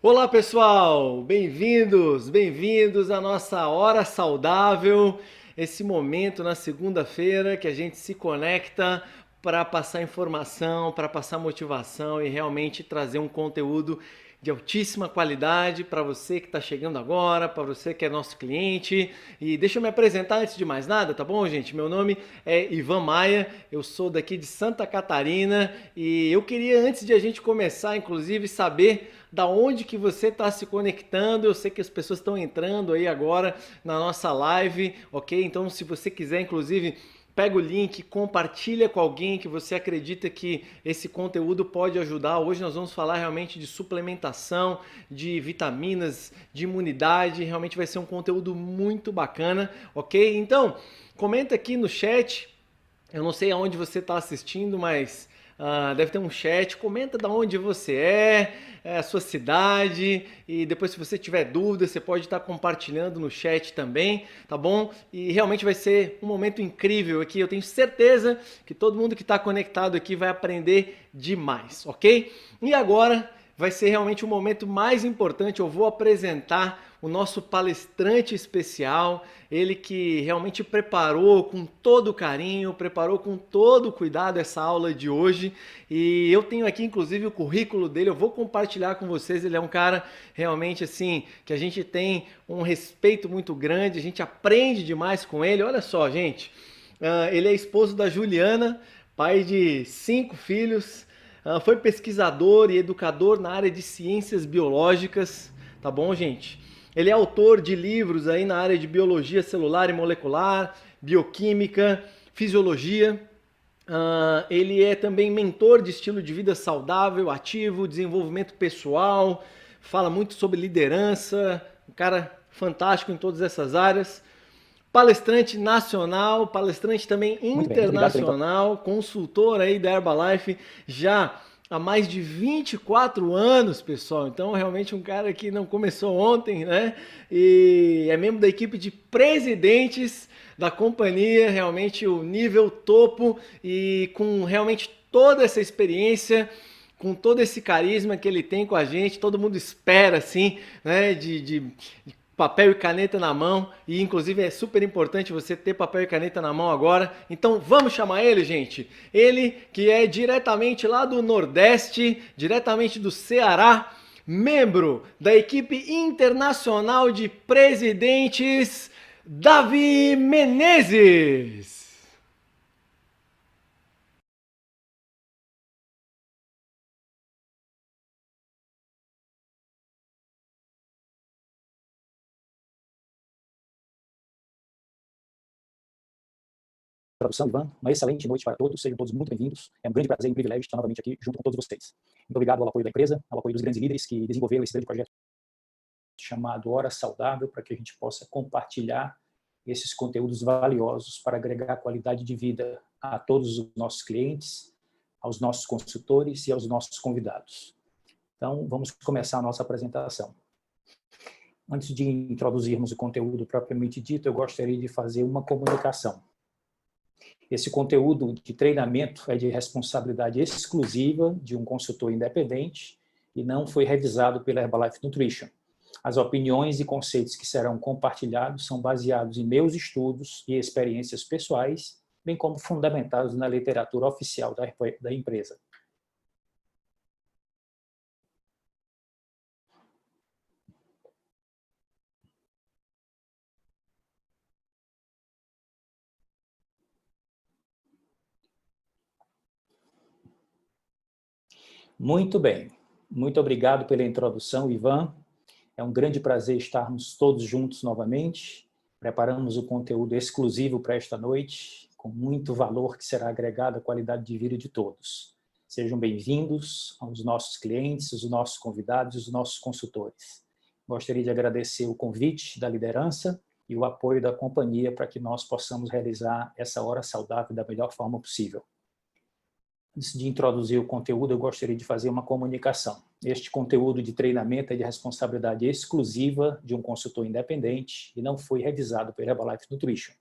Olá pessoal, bem-vindos à nossa Hora Saudável, esse momento na segunda-feira que a gente se conecta para passar informação, para passar motivação e realmente trazer um conteúdo de altíssima qualidade para você que está chegando agora, para você que é nosso cliente. E deixa eu me apresentar antes de mais nada, tá bom, gente? Meu nome é Ivan Maia, eu sou daqui de Santa Catarina e eu queria, antes de a gente começar, inclusive, saber da onde que você está se conectando. Eu sei que as pessoas estão entrando aí agora na nossa live, ok? Então, se você quiser, inclusive, pega o link, compartilha com alguém que você acredita que esse conteúdo pode ajudar. Hoje nós vamos falar realmente de suplementação, de vitaminas, de imunidade. Realmente vai ser um conteúdo muito bacana, ok? Então, comenta aqui no chat. Eu não sei aonde você está assistindo, mas deve ter um chat. Comenta de onde você a sua cidade. E depois, se você tiver dúvida, você pode estar compartilhando no chat também, tá bom? E realmente vai ser um momento incrível aqui. Eu tenho certeza que todo mundo que está conectado aqui vai aprender demais, ok? E agora vai ser realmente o momento mais importante. Eu vou apresentar o nosso palestrante especial, ele que realmente preparou com todo carinho, preparou com todo cuidado essa aula de hoje. E eu tenho aqui inclusive o currículo dele, eu vou compartilhar com vocês. Ele é um cara realmente assim que a gente tem um respeito muito grande, a gente aprende demais com ele. Olha só, gente, ele é esposo da Juliana, pai de 5 filhos. Foi pesquisador e educador na área de ciências biológicas, tá bom, gente? Ele é autor de livros aí na área de biologia celular e molecular, bioquímica, fisiologia. Ele é também mentor de estilo de vida saudável, ativo, desenvolvimento pessoal, fala muito sobre liderança, um cara fantástico em todas essas áreas. Palestrante nacional, palestrante também Muito obrigado pela introdução. internacional, consultor aí da Herbalife já há mais de 24 anos, pessoal. Então, realmente um cara que não começou ontem, né? E é membro da equipe de presidentes da companhia, realmente o nível topo e com realmente toda essa experiência, com todo esse carisma que ele tem com a gente, todo mundo espera assim, né, de papel e caneta na mão, e inclusive é super importante você ter papel e caneta na mão agora. Então vamos chamar ele, gente. Ele que é diretamente lá do Nordeste, diretamente do Ceará, membro da equipe internacional de presidentes, Davi Menezes. Ivan. Uma excelente noite para todos, sejam todos muito bem-vindos. É um grande prazer e um privilégio estar novamente aqui junto com todos vocês. Muito obrigado ao apoio da empresa, ao apoio dos grandes líderes que desenvolveram esse grande projeto chamado Hora Saudável, para que a gente possa compartilhar esses conteúdos valiosos para agregar qualidade de vida a todos os nossos clientes, aos nossos consultores e aos nossos convidados. Então, vamos começar a nossa apresentação. Antes de introduzirmos o conteúdo propriamente dito, eu gostaria de fazer uma comunicação. Esse conteúdo de treinamento é de responsabilidade exclusiva de um consultor independente e não foi revisado pela Herbalife Nutrition. As opiniões e conceitos que serão compartilhados são baseados em meus estudos e experiências pessoais, bem como fundamentados na literatura oficial da empresa. Muito bem. Muito obrigado pela introdução, Ivan. É um grande prazer estarmos todos juntos novamente. Preparamos o conteúdo exclusivo para esta noite, com muito valor que será agregado à qualidade de vida de todos. Sejam bem-vindos aos nossos clientes, os nossos convidados e os nossos consultores. Gostaria de agradecer o convite da liderança e o apoio da companhia para que nós possamos realizar essa hora saudável da melhor forma possível. Antes de introduzir o conteúdo, eu gostaria de fazer uma comunicação. Este conteúdo de treinamento é de responsabilidade exclusiva de um consultor independente e não foi revisado pela Herbalife Nutrition.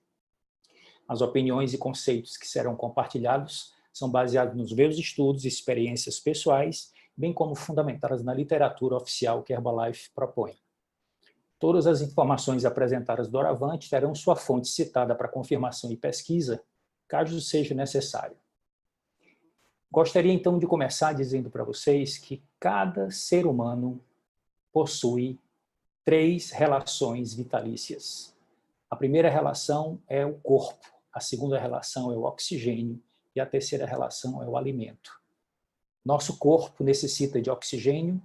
As opiniões e conceitos que serão compartilhados são baseados nos meus estudos e experiências pessoais bem como fundamentadas na literatura oficial que a Herbalife propõe. Todas as informações apresentadas doravante terão sua fonte citada para confirmação e pesquisa, caso seja necessário. Gostaria então de começar dizendo para vocês que cada ser humano possui 3 relações vitalícias. A primeira relação é o corpo, a segunda relação é o oxigênio e a terceira relação é o alimento. Nosso corpo necessita de oxigênio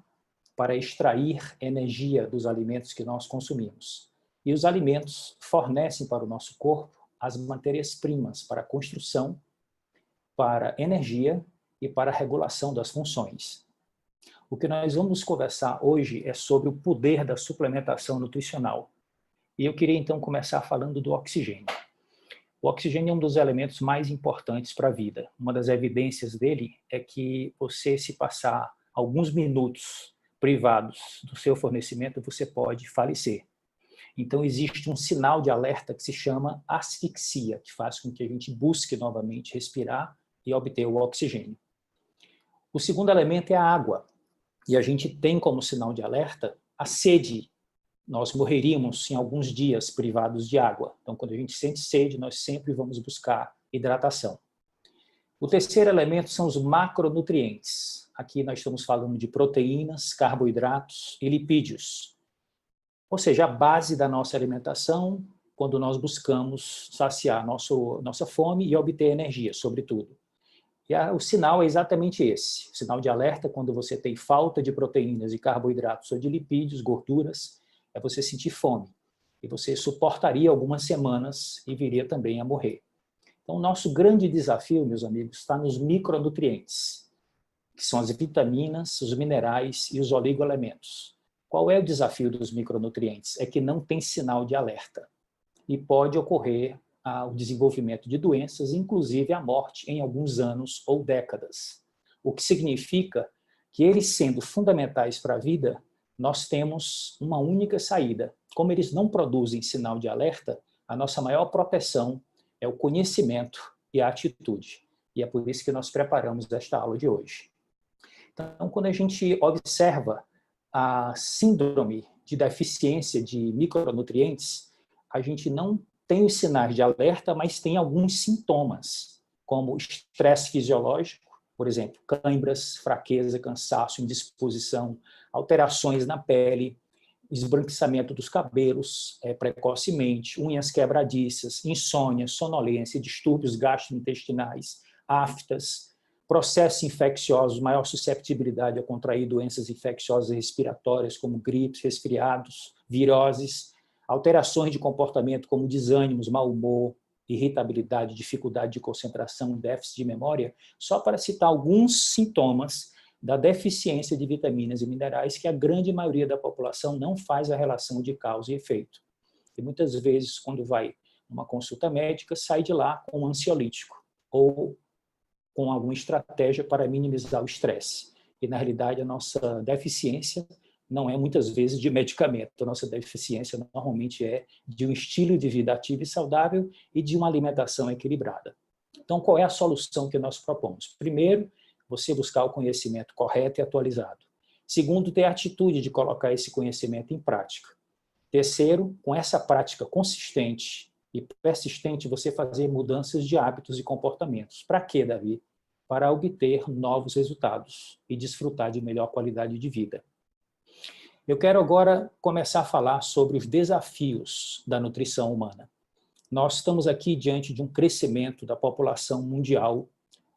para extrair energia dos alimentos que nós consumimos. E os alimentos fornecem para o nosso corpo as matérias-primas para a construção, para a energia e para a regulação das funções. O que nós vamos conversar hoje é sobre o poder da suplementação nutricional. E eu queria então começar falando do oxigênio. O oxigênio é um dos elementos mais importantes para a vida. Uma das evidências dele é que você, se passar alguns minutos privados do seu fornecimento, você pode falecer. Então existe um sinal de alerta que se chama asfixia, que faz com que a gente busque novamente respirar e obter o oxigênio. O segundo elemento é a água. E a gente tem como sinal de alerta a sede. Nós morreríamos em alguns dias privados de água. Então, quando a gente sente sede, nós sempre vamos buscar hidratação. O terceiro elemento são os macronutrientes. Aqui nós estamos falando de proteínas, carboidratos e lipídios. Ou seja, a base da nossa alimentação quando nós buscamos saciar nossa fome e obter energia, sobretudo. E o sinal é exatamente esse. O sinal de alerta, quando você tem falta de proteínas e carboidratos ou de lipídios, gorduras, é você sentir fome. E você suportaria algumas semanas e viria também a morrer. Então, o nosso grande desafio, meus amigos, está nos micronutrientes, que são as vitaminas, os minerais e os oligoelementos. Qual é o desafio dos micronutrientes? É que não tem sinal de alerta. E pode ocorrer o desenvolvimento de doenças, inclusive a morte em alguns anos ou décadas. O que significa que eles, sendo fundamentais para a vida, nós temos uma única saída. Como eles não produzem sinal de alerta, a nossa maior proteção é o conhecimento e a atitude. E é por isso que nós preparamos esta aula de hoje. Então, quando a gente observa a síndrome de deficiência de micronutrientes, a gente não tem os sinais de alerta, mas tem alguns sintomas, como estresse fisiológico, por exemplo, câimbras, fraqueza, cansaço, indisposição, alterações na pele, esbranquiçamento dos cabelos precocemente, unhas quebradiças, insônia, sonolência, distúrbios gastrointestinais, aftas, processos infecciosos, maior susceptibilidade a contrair doenças infecciosas respiratórias, como gripes, resfriados, viroses, alterações de comportamento como desânimos, mau humor, irritabilidade, dificuldade de concentração, déficit de memória, só para citar alguns sintomas da deficiência de vitaminas e minerais que a grande maioria da população não faz a relação de causa e efeito. E muitas vezes, quando vai numa consulta médica, sai de lá com um ansiolítico ou com alguma estratégia para minimizar o estresse. E, na realidade, a nossa deficiência não é muitas vezes de medicamento. A nossa deficiência normalmente é de um estilo de vida ativo e saudável e de uma alimentação equilibrada. Então, qual é a solução que nós propomos? Primeiro, você buscar o conhecimento correto e atualizado. Segundo, ter a atitude de colocar esse conhecimento em prática. Terceiro, com essa prática consistente e persistente, você fazer mudanças de hábitos e comportamentos. Para quê, Davi? Para obter novos resultados e desfrutar de melhor qualidade de vida. Eu quero agora começar a falar sobre os desafios da nutrição humana. Nós estamos aqui diante de um crescimento da população mundial,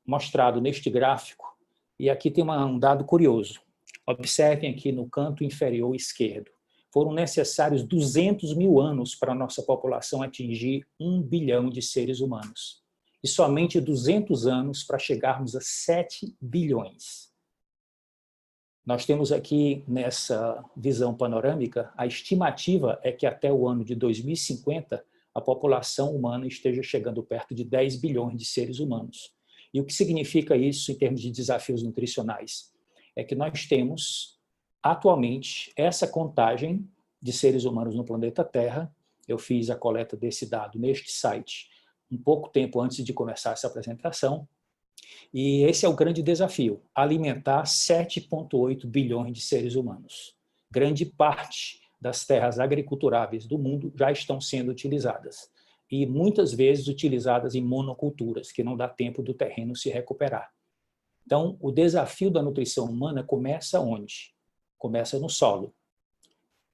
mostrado neste gráfico, e aqui tem um dado curioso. Observem aqui no canto inferior esquerdo. Foram necessários 200 mil anos para a nossa população atingir 1 bilhão de seres humanos. E somente 200 anos para chegarmos a 7 bilhões. Nós temos aqui, nessa visão panorâmica, a estimativa é que até o ano de 2050, a população humana esteja chegando perto de 10 bilhões de seres humanos. E o que significa isso em termos de desafios nutricionais? É que nós temos, atualmente, essa contagem de seres humanos no planeta Terra. Eu fiz a coleta desse dado neste site um pouco tempo antes de começar essa apresentação. E esse é o grande desafio, alimentar 7,8 bilhões de seres humanos. Grande parte das terras agriculturáveis do mundo já estão sendo utilizadas, e muitas vezes utilizadas em monoculturas, que não dá tempo do terreno se recuperar. Então, o desafio da nutrição humana começa onde? Começa no solo.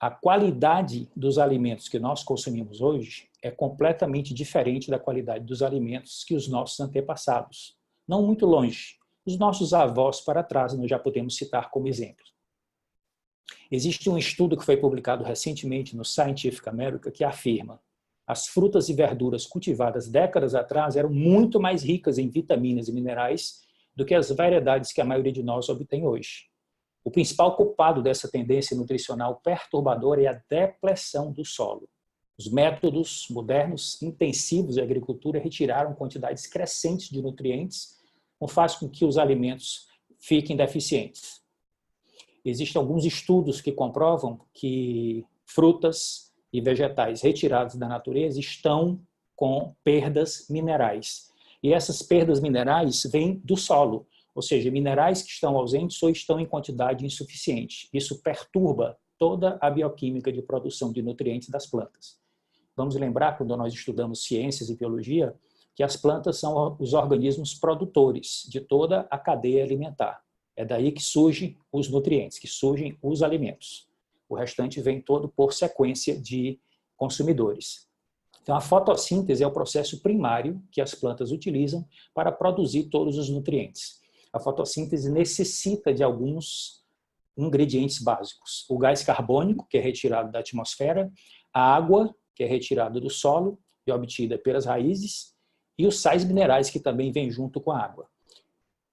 A qualidade dos alimentos que nós consumimos hoje é completamente diferente da qualidade dos alimentos que os nossos antepassados, não muito longe, os nossos avós para trás, nós já podemos citar como exemplo. Existe um estudo que foi publicado recentemente no Scientific American que afirma as frutas e verduras cultivadas décadas atrás eram muito mais ricas em vitaminas e minerais do que as variedades que a maioria de nós obtém hoje. O principal culpado dessa tendência nutricional perturbadora é a depleção do solo. Os métodos modernos intensivos de agricultura retiraram quantidades crescentes de nutrientes, o que faz com que os alimentos fiquem deficientes. Existem alguns estudos que comprovam que frutas e vegetais retirados da natureza estão com perdas minerais. E essas perdas minerais vêm do solo, ou seja, minerais que estão ausentes ou estão em quantidade insuficiente. Isso perturba toda a bioquímica de produção de nutrientes das plantas. Vamos lembrar, quando nós estudamos ciências e biologia, que as plantas são os organismos produtores de toda a cadeia alimentar. É daí que surgem os nutrientes, que surgem os alimentos. O restante vem todo por sequência de consumidores. Então, a fotossíntese é o processo primário que as plantas utilizam para produzir todos os nutrientes. A fotossíntese necessita de alguns ingredientes básicos. O gás carbônico, que é retirado da atmosfera, a água, que é retirada do solo e obtida pelas raízes, e os sais minerais, que também vêm junto com a água.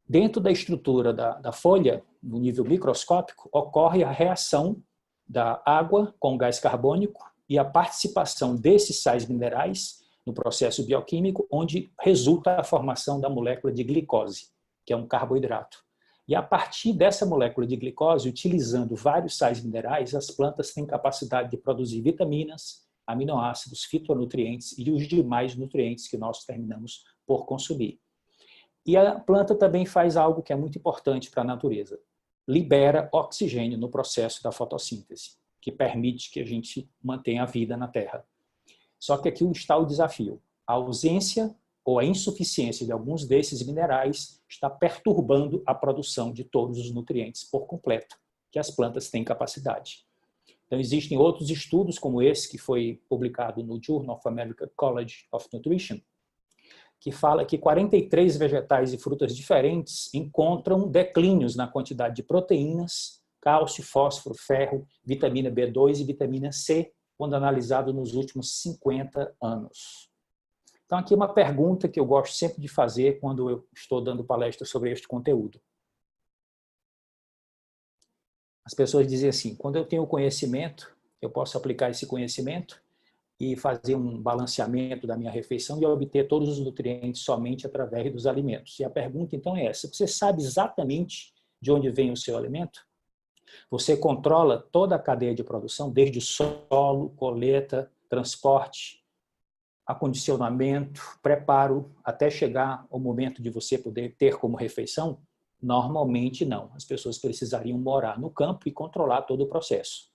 Dentro da estrutura da folha, no nível microscópico, ocorre a reação da água com o gás carbônico e a participação desses sais minerais no processo bioquímico, onde resulta a formação da molécula de glicose, que é um carboidrato. E a partir dessa molécula de glicose, utilizando vários sais minerais, as plantas têm capacidade de produzir vitaminas, aminoácidos, fitonutrientes e os demais nutrientes que nós terminamos por consumir. E a planta também faz algo que é muito importante para a natureza. Libera oxigênio no processo da fotossíntese, que permite que a gente mantenha a vida na Terra. Só que aqui está o desafio. A ausência ou a insuficiência de alguns desses minerais está perturbando a produção de todos os nutrientes por completo, que as plantas têm capacidade. Então, existem outros estudos como esse, que foi publicado no Journal of American College of Nutrition, que fala que 43 vegetais e frutas diferentes encontram declínios na quantidade de proteínas, cálcio, fósforo, ferro, vitamina B2 e vitamina C, quando analisado nos últimos 50 anos. Então, aqui uma pergunta que eu gosto sempre de fazer quando eu estou dando palestra sobre este conteúdo. As pessoas dizem assim, quando eu tenho conhecimento, eu posso aplicar esse conhecimento e fazer um balanceamento da minha refeição e obter todos os nutrientes somente através dos alimentos. E a pergunta, então, é essa. Você sabe exatamente de onde vem o seu alimento? Você controla toda a cadeia de produção, desde o solo, colheita, transporte, acondicionamento, preparo, até chegar ao momento de você poder ter como refeição? Normalmente não. As pessoas precisariam morar no campo e controlar todo o processo.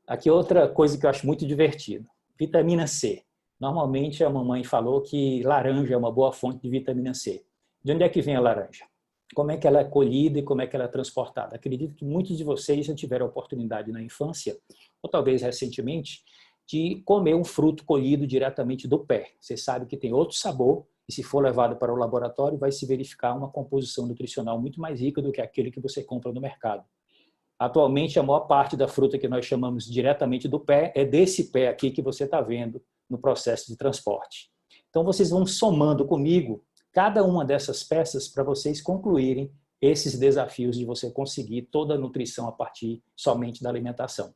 Aqui outra coisa que eu acho muito divertida. Vitamina C. Normalmente a mamãe falou que laranja é uma boa fonte de vitamina C. De onde é que vem a laranja? Como é que ela é colhida e como é que ela é transportada? Acredito que muitos de vocês já tiveram a oportunidade na infância, ou talvez recentemente, de comer um fruto colhido diretamente do pé. Você sabe que tem outro sabor e se for levado para o laboratório vai se verificar uma composição nutricional muito mais rica do que aquele que você compra no mercado. Atualmente, a maior parte da fruta que nós chamamos diretamente do pé é desse pé aqui que você está vendo no processo de transporte. Então, vocês vão somando comigo cada uma dessas peças para vocês concluírem esses desafios de você conseguir toda a nutrição a partir somente da alimentação.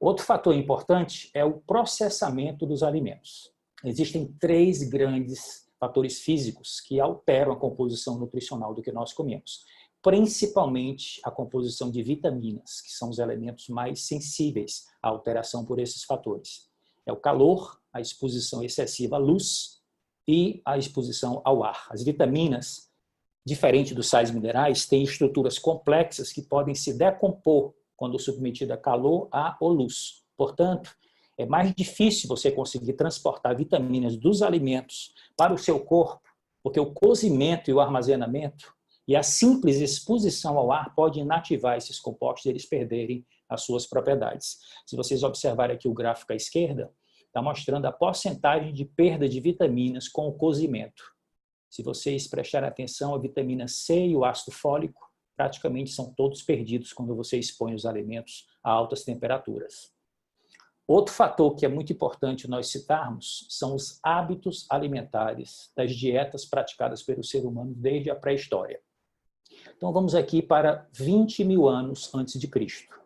Outro fator importante é o processamento dos alimentos. Existem 3 grandes fatores físicos que alteram a composição nutricional do que nós comemos. Principalmente a composição de vitaminas, que são os elementos mais sensíveis à alteração por esses fatores. É o calor, a exposição excessiva à luz e a exposição ao ar. As vitaminas diferente dos sais minerais, tem estruturas complexas que podem se decompor quando submetida a calor, ar ou luz. Portanto, é mais difícil você conseguir transportar vitaminas dos alimentos para o seu corpo, porque o cozimento e o armazenamento e a simples exposição ao ar pode inativar esses compostos e eles perderem as suas propriedades. Se vocês observarem aqui o gráfico à esquerda, está mostrando a porcentagem de perda de vitaminas com o cozimento. Se vocês prestarem atenção, a vitamina C e o ácido fólico praticamente são todos perdidos quando você expõe os alimentos a altas temperaturas. Outro fator que é muito importante nós citarmos são os hábitos alimentares das dietas praticadas pelo ser humano desde a pré-história. Então vamos aqui para 20 mil anos antes de Cristo,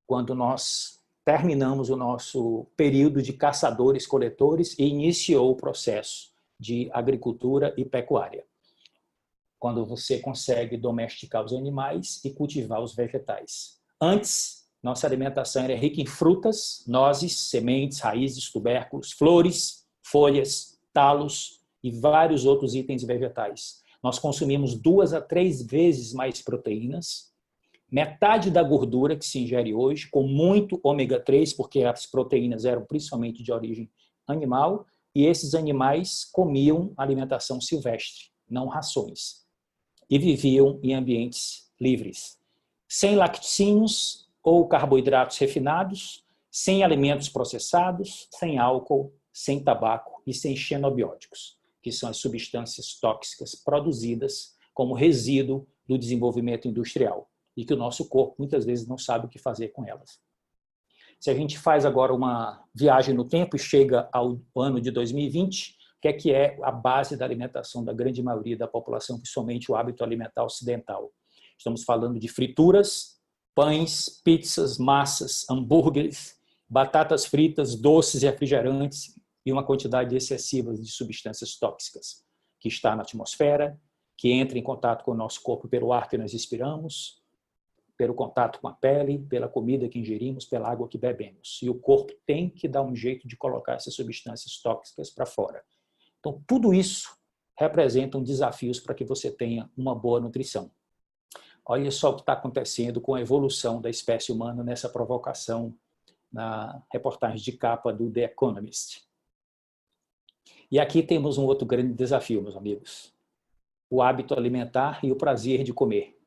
quando nós terminamos o nosso período de caçadores-coletores e iniciou o processo de agricultura e pecuária, quando você consegue domesticar os animais e cultivar os vegetais. Antes, nossa alimentação era rica em frutas, nozes, sementes, raízes, tubérculos, flores, folhas, talos e vários outros itens vegetais. Nós consumimos 2 a 3 vezes mais proteínas, metade da gordura que se ingere hoje, com muito ômega 3, porque as proteínas eram principalmente de origem animal, e esses animais comiam alimentação silvestre, não rações, e viviam em ambientes livres, sem laticínios ou carboidratos refinados, sem alimentos processados, sem álcool, sem tabaco e sem xenobióticos, que são as substâncias tóxicas produzidas como resíduo do desenvolvimento industrial e que o nosso corpo muitas vezes não sabe o que fazer com elas. Se a gente faz agora uma viagem no tempo e chega ao ano de 2020, o que é a base da alimentação da grande maioria da população, principalmente o hábito alimentar ocidental? Estamos falando de frituras, pães, pizzas, massas, hambúrgueres, batatas fritas, doces e refrigerantes e uma quantidade excessiva de substâncias tóxicas que está na atmosfera, que entra em contato com o nosso corpo pelo ar que nós expiramos, pelo contato com a pele, pela comida que ingerimos, pela água que bebemos. E o corpo tem que dar um jeito de colocar essas substâncias tóxicas para fora. Então, tudo isso representam desafios para que você tenha uma boa nutrição. Olha só o que está acontecendo com a evolução da espécie humana nessa provocação na reportagem de capa do The Economist. E aqui temos um outro grande desafio, meus amigos. O hábito alimentar e o prazer de comer.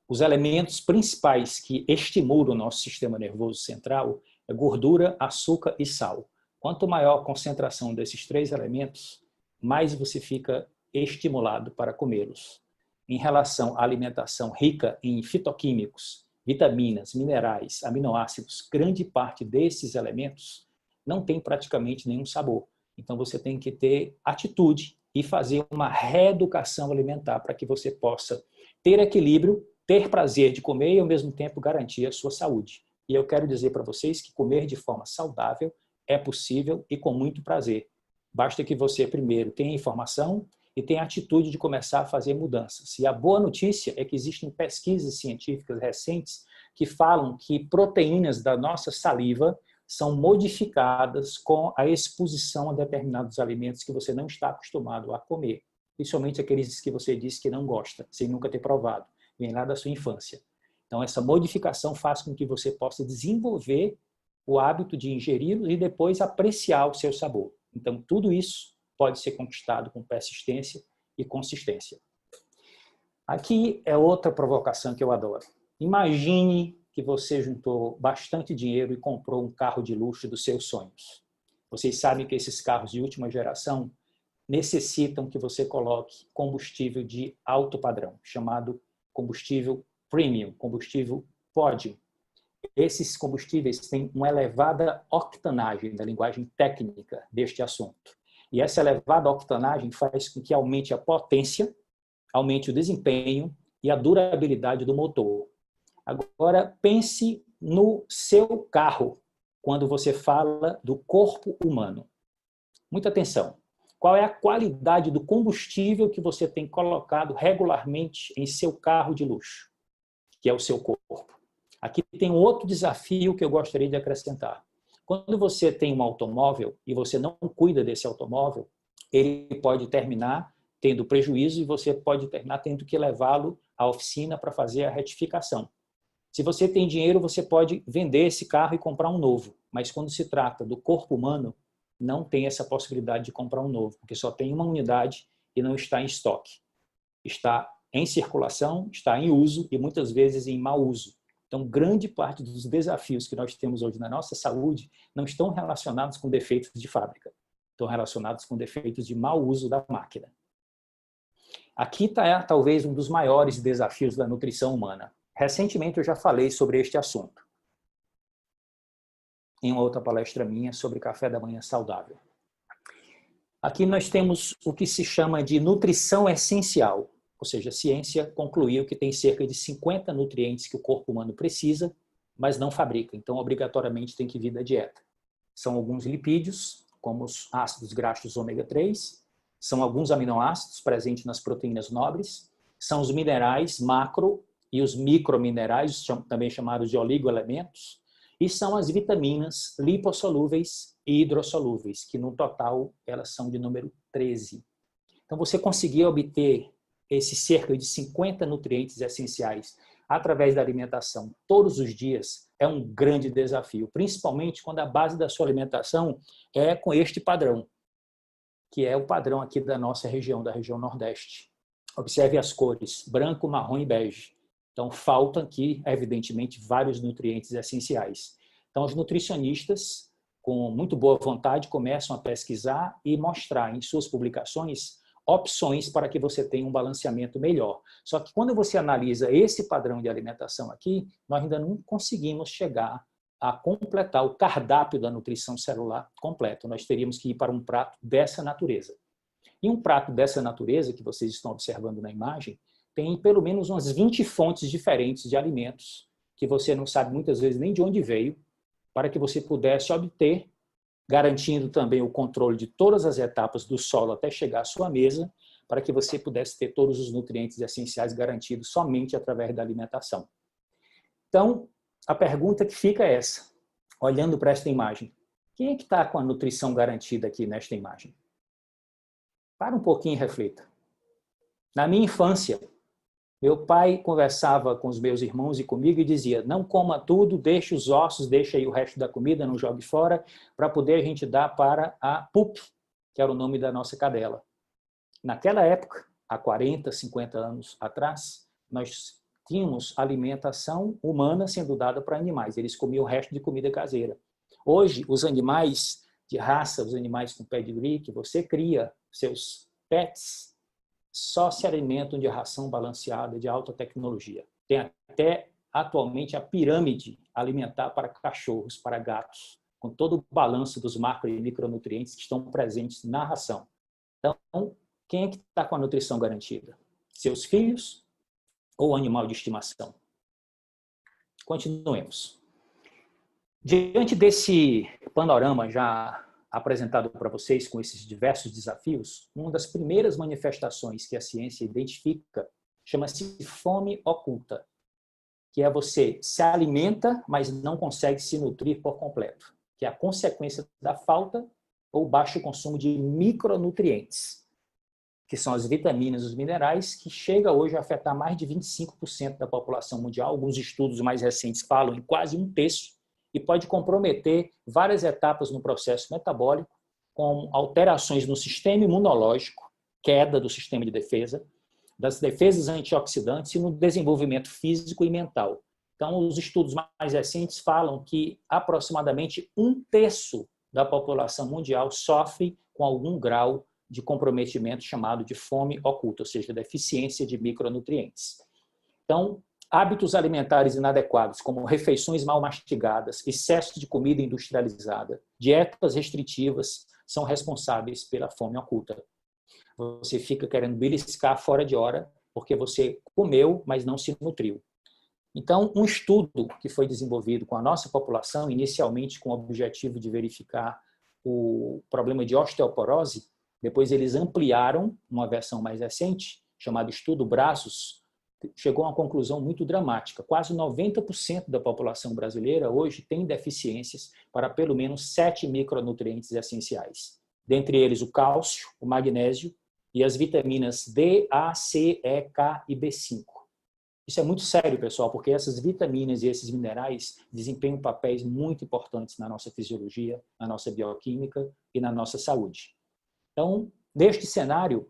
Os elementos principais que estimulam o nosso sistema nervoso central é gordura, açúcar e sal. Quanto maior a concentração desses 3 elementos, mais você fica estimulado para comê-los. Em relação à alimentação rica em fitoquímicos, vitaminas, minerais, aminoácidos, grande parte desses elementos não tem praticamente nenhum sabor. Então você tem que ter atitude e fazer uma reeducação alimentar para que você possa ter equilíbrio, ter prazer de comer e ao mesmo tempo garantir a sua saúde. E eu quero dizer para vocês que comer de forma saudável é possível e com muito prazer. Basta que você primeiro tenha informação e tenha a atitude de começar a fazer mudanças. E a boa notícia é que existem pesquisas científicas recentes que falam que proteínas da nossa saliva são modificadas com a exposição a determinados alimentos que você não está acostumado a comer, principalmente aqueles que você disse que não gosta, sem nunca ter provado, vem lá da sua infância. Então, essa modificação faz com que você possa desenvolver o hábito de ingeri-los e depois apreciar o seu sabor. Então, tudo isso pode ser conquistado com persistência e consistência. Aqui é outra provocação que eu adoro. Imagine que você juntou bastante dinheiro e comprou um carro de luxo dos seus sonhos. Vocês sabem que esses carros de última geração necessitam que você coloque combustível de alto padrão, chamado combustível premium, combustível pódio. Esses combustíveis têm uma elevada octanagem, da linguagem técnica deste assunto. E essa elevada octanagem faz com que aumente a potência, aumente o desempenho e a durabilidade do motor. Agora, pense no seu carro, quando você fala do corpo humano. Muita atenção. Qual é a qualidade do combustível que você tem colocado regularmente em seu carro de luxo, que é o seu corpo? Aqui tem um outro desafio que eu gostaria de acrescentar. Quando você tem um automóvel e você não cuida desse automóvel, ele pode terminar tendo prejuízo e você pode terminar tendo que levá-lo à oficina para fazer a retificação. Se você tem dinheiro, você pode vender esse carro e comprar um novo, mas quando se trata do corpo humano, não tem essa possibilidade de comprar um novo, porque só tem uma unidade e não está em estoque. Está em circulação, está em uso e muitas vezes em mau uso. Então, grande parte dos desafios que nós temos hoje na nossa saúde não estão relacionados com defeitos de fábrica, estão relacionados com defeitos de mau uso da máquina. Aqui está talvez um dos maiores desafios da nutrição humana. Recentemente eu já falei sobre este assunto, em uma outra palestra minha sobre café da manhã saudável. Aqui nós temos o que se chama de nutrição essencial, ou seja, a ciência concluiu que tem cerca de 50 nutrientes que o corpo humano precisa, mas não fabrica, então obrigatoriamente tem que vir da dieta. São alguns lipídios, como os ácidos graxos ômega 3, são alguns aminoácidos presentes nas proteínas nobres, são os minerais macro e os microminerais, também chamados de oligoelementos, e são as vitaminas lipossolúveis e hidrossolúveis, que no total elas são de número 13. Então você conseguir obter esses cerca de 50 nutrientes essenciais através da alimentação todos os dias é um grande desafio, principalmente quando a base da sua alimentação é com este padrão, que é o padrão aqui da nossa região, da região Nordeste. Observe as cores, branco, marrom e bege. Então, faltam aqui, evidentemente, vários nutrientes essenciais. Então, os nutricionistas, com muito boa vontade, começam a pesquisar e mostrar em suas publicações opções para que você tenha um balanceamento melhor. Só que quando você analisa esse padrão de alimentação aqui, nós ainda não conseguimos chegar a completar o cardápio da nutrição celular completo. Nós teríamos que ir para um prato dessa natureza. E um prato dessa natureza, que vocês estão observando na imagem, tem pelo menos umas 20 fontes diferentes de alimentos, que você não sabe muitas vezes nem de onde veio, para que você pudesse obter, garantindo também o controle de todas as etapas do solo até chegar à sua mesa, para que você pudesse ter todos os nutrientes essenciais garantidos somente através da alimentação. Então, a pergunta que fica é essa, olhando para esta imagem. Quem é que está com a nutrição garantida aqui nesta imagem? Para um pouquinho e reflita. Na minha infância, meu pai conversava com os meus irmãos e comigo e dizia: não coma tudo, deixe os ossos, deixe aí o resto da comida, não jogue fora, para poder a gente dar para a Pup, que era o nome da nossa cadela. Naquela época, há 40, 50 anos atrás, nós tínhamos alimentação humana sendo dada para animais. Eles comiam o resto de comida caseira. Hoje, os animais de raça, os animais com pedigree, que você cria, seus pets, só se alimentam de ração balanceada de alta tecnologia. Tem até, atualmente, a pirâmide alimentar para cachorros, para gatos, com todo o balanço dos macro e micronutrientes que estão presentes na ração. Então, quem é que está com a nutrição garantida? Seus filhos ou animal de estimação? Continuemos. Diante desse panorama já apresentado para vocês com esses diversos desafios, uma das primeiras manifestações que a ciência identifica chama-se fome oculta, que é você se alimenta, mas não consegue se nutrir por completo, que é a consequência da falta ou baixo consumo de micronutrientes, que são as vitaminas e os minerais, que chega hoje a afetar mais de 25% da população mundial. Alguns estudos mais recentes falam em quase um terço, e pode comprometer várias etapas no processo metabólico, com alterações no sistema imunológico, queda do sistema de defesa, das defesas antioxidantes e no desenvolvimento físico e mental. Então, os estudos mais recentes falam que aproximadamente um terço da população mundial sofre com algum grau de comprometimento chamado de fome oculta, ou seja, deficiência de micronutrientes. Então, hábitos alimentares inadequados, como refeições mal mastigadas, excesso de comida industrializada, dietas restritivas, são responsáveis pela fome oculta. Você fica querendo beliscar fora de hora porque você comeu, mas não se nutriu. Então, um estudo que foi desenvolvido com a nossa população, inicialmente com o objetivo de verificar o problema de osteoporose, depois eles ampliaram uma versão mais recente, chamada Estudo Brazos, chegou a uma conclusão muito dramática. Quase 90% da população brasileira hoje tem deficiências para pelo menos 7 micronutrientes essenciais. Dentre eles o cálcio, o magnésio, e as vitaminas D, A, C, E, K e B5. Isso é muito sério, pessoal, porque essas vitaminas e esses minerais desempenham papéis muito importantes na nossa fisiologia, na nossa bioquímica e na nossa saúde. Então, neste cenário,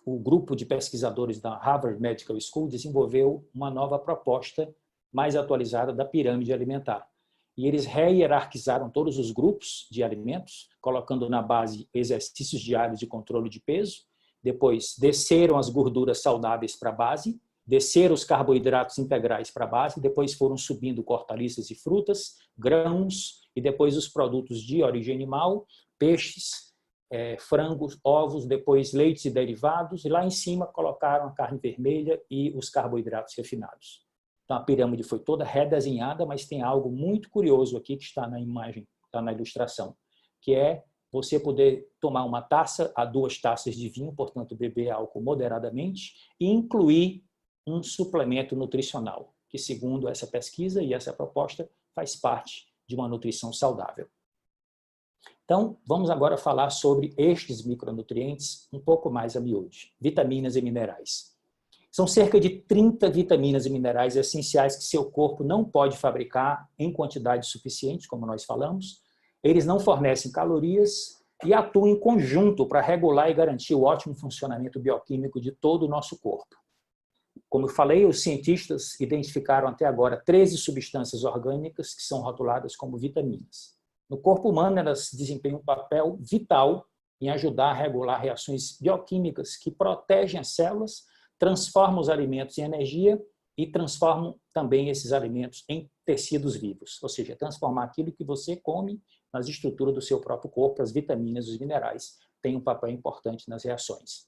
o grupo de pesquisadores da Harvard Medical School desenvolveu uma nova proposta mais atualizada da pirâmide alimentar. E eles rehierarquizaram todos os grupos de alimentos, colocando na base exercícios diários de controle de peso, depois desceram as gorduras saudáveis para a base, desceram os carboidratos integrais para a base, depois foram subindo hortaliças e frutas, grãos, e depois os produtos de origem animal, peixes, frangos, ovos, depois leites e derivados, e lá em cima colocaram a carne vermelha e os carboidratos refinados. Então a pirâmide foi toda redesenhada, mas tem algo muito curioso aqui que está na imagem, está na ilustração, que é você poder tomar uma taça a 2 taças de vinho, portanto beber álcool moderadamente, e incluir um suplemento nutricional, que segundo essa pesquisa e essa proposta faz parte de uma nutrição saudável. Então, vamos agora falar sobre estes micronutrientes um pouco mais a miúde, vitaminas e minerais. São cerca de 30 vitaminas e minerais essenciais que seu corpo não pode fabricar em quantidades suficientes, como nós falamos. Eles não fornecem calorias e atuam em conjunto para regular e garantir o ótimo funcionamento bioquímico de todo o nosso corpo. Como eu falei, os cientistas identificaram até agora 13 substâncias orgânicas que são rotuladas como vitaminas. No corpo humano, elas desempenham um papel vital em ajudar a regular reações bioquímicas que protegem as células, transformam os alimentos em energia e transformam também esses alimentos em tecidos vivos, ou seja, transformar aquilo que você come nas estruturas do seu próprio corpo. As vitaminas e os minerais têm um papel importante nas reações.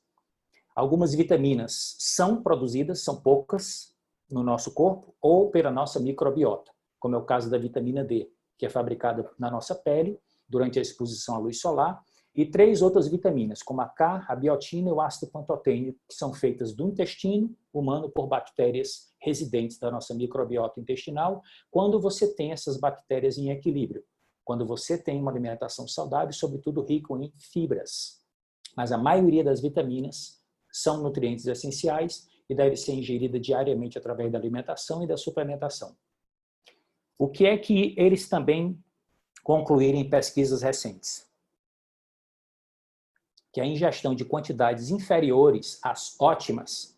Algumas vitaminas são produzidas, são poucas, no nosso corpo ou pela nossa microbiota, como é o caso da vitamina D, que é fabricada na nossa pele durante a exposição à luz solar, e 3 outras vitaminas, como a K, a biotina e o ácido pantotênico, que são feitas do intestino humano por bactérias residentes da nossa microbiota intestinal, quando você tem essas bactérias em equilíbrio, quando você tem uma alimentação saudável, sobretudo rico em fibras. Mas a maioria das vitaminas são nutrientes essenciais e deve ser ingerida diariamente através da alimentação e da suplementação. O que é que eles também concluíram em pesquisas recentes? Que a ingestão de quantidades inferiores às ótimas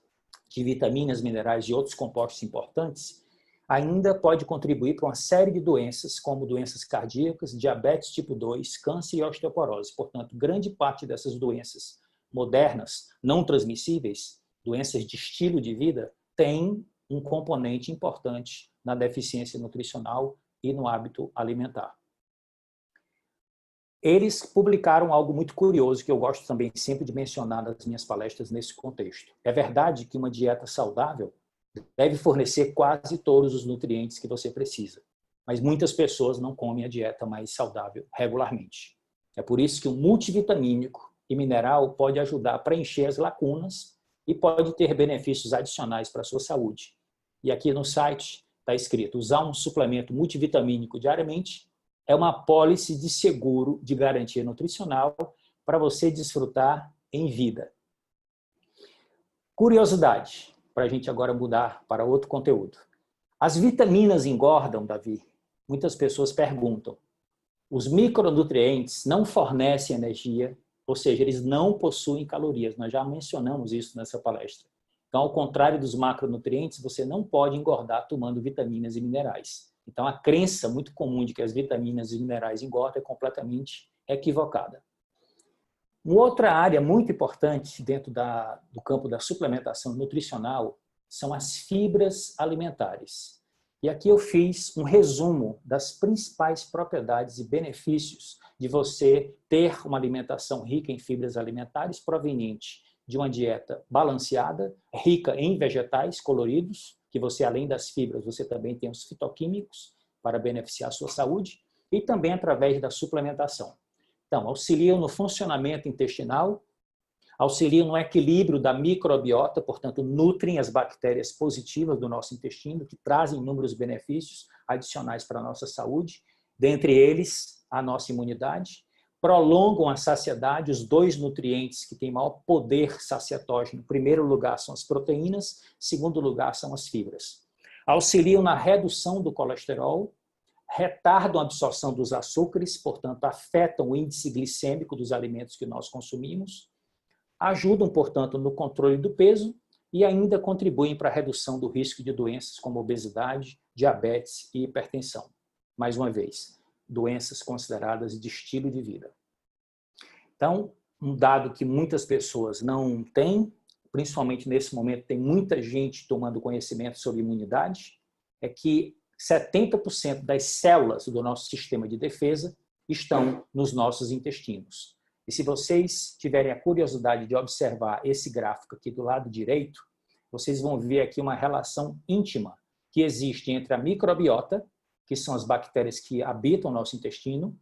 de vitaminas, minerais e outros compostos importantes ainda pode contribuir para uma série de doenças, como doenças cardíacas, diabetes tipo 2, câncer e osteoporose. Portanto, grande parte dessas doenças modernas, não transmissíveis, doenças de estilo de vida, tem um componente importante na deficiência nutricional e no hábito alimentar. Eles publicaram algo muito curioso que eu gosto também sempre de mencionar nas minhas palestras nesse contexto. É verdade que uma dieta saudável deve fornecer quase todos os nutrientes que você precisa, mas muitas pessoas não comem a dieta mais saudável regularmente. É por isso que o multivitamínico e mineral pode ajudar a preencher as lacunas e pode ter benefícios adicionais para a sua saúde. E aqui no site está escrito: usar um suplemento multivitamínico diariamente é uma apólice de seguro de garantia nutricional para você desfrutar em vida. Curiosidade, para a gente agora mudar para outro conteúdo. As vitaminas engordam, Davi? Muitas pessoas perguntam. Os micronutrientes não fornecem energia, ou seja, eles não possuem calorias. Nós já mencionamos isso nessa palestra. Então, ao contrário dos macronutrientes, você não pode engordar tomando vitaminas e minerais. Então, a crença muito comum de que as vitaminas e minerais engordam é completamente equivocada. Uma outra área muito importante dentro do campo da suplementação nutricional são as fibras alimentares. E aqui eu fiz um resumo das principais propriedades e benefícios de você ter uma alimentação rica em fibras alimentares proveniente de uma dieta balanceada, rica em vegetais coloridos, que você, além das fibras, você também tem os fitoquímicos para beneficiar a sua saúde, e também através da suplementação. Então, auxiliam no funcionamento intestinal, auxiliam no equilíbrio da microbiota, portanto, nutrem as bactérias positivas do nosso intestino, que trazem inúmeros benefícios adicionais para a nossa saúde, dentre eles a nossa imunidade, prolongam a saciedade. Os dois nutrientes que têm maior poder saciatógeno, em primeiro lugar, são as proteínas, em segundo lugar, são as fibras. Auxiliam na redução do colesterol, retardam a absorção dos açúcares, portanto, afetam o índice glicêmico dos alimentos que nós consumimos, ajudam, portanto, no controle do peso e ainda contribuem para a redução do risco de doenças como obesidade, diabetes e hipertensão. Mais uma vez, doenças consideradas de estilo de vida. Então, um dado que muitas pessoas não têm, principalmente nesse momento, tem muita gente tomando conhecimento sobre imunidade, é que 70% das células do nosso sistema de defesa estão nos nossos intestinos. E se vocês tiverem a curiosidade de observar esse gráfico aqui do lado direito, vocês vão ver aqui uma relação íntima que existe entre a microbiota, que são as bactérias que habitam o nosso intestino,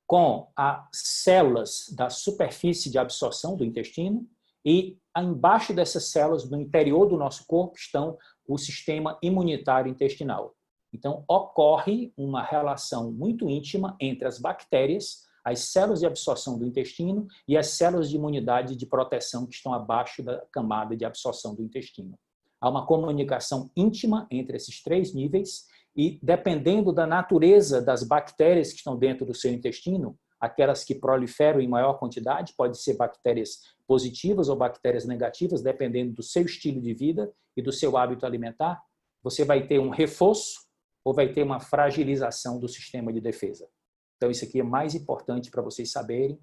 com as células da superfície de absorção do intestino e embaixo dessas células, no interior do nosso corpo, estão o sistema imunitário intestinal. Então, ocorre uma relação muito íntima entre as bactérias, as células de absorção do intestino e as células de imunidade e de proteção que estão abaixo da camada de absorção do intestino. Há uma comunicação íntima entre esses três níveis e, dependendo da natureza das bactérias que estão dentro do seu intestino, aquelas que proliferam em maior quantidade, pode ser bactérias positivas ou bactérias negativas, dependendo do seu estilo de vida e do seu hábito alimentar, você vai ter um reforço ou vai ter uma fragilização do sistema de defesa. Então, isso aqui é mais importante para vocês saberem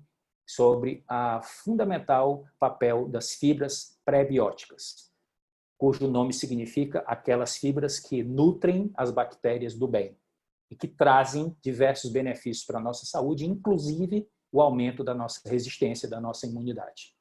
sobre o fundamental papel das fibras pré-bióticas, cujo nome significa aquelas fibras que nutrem as bactérias do bem e que trazem diversos benefícios para a nossa saúde, inclusive o aumento da nossa resistência, da nossa imunidade.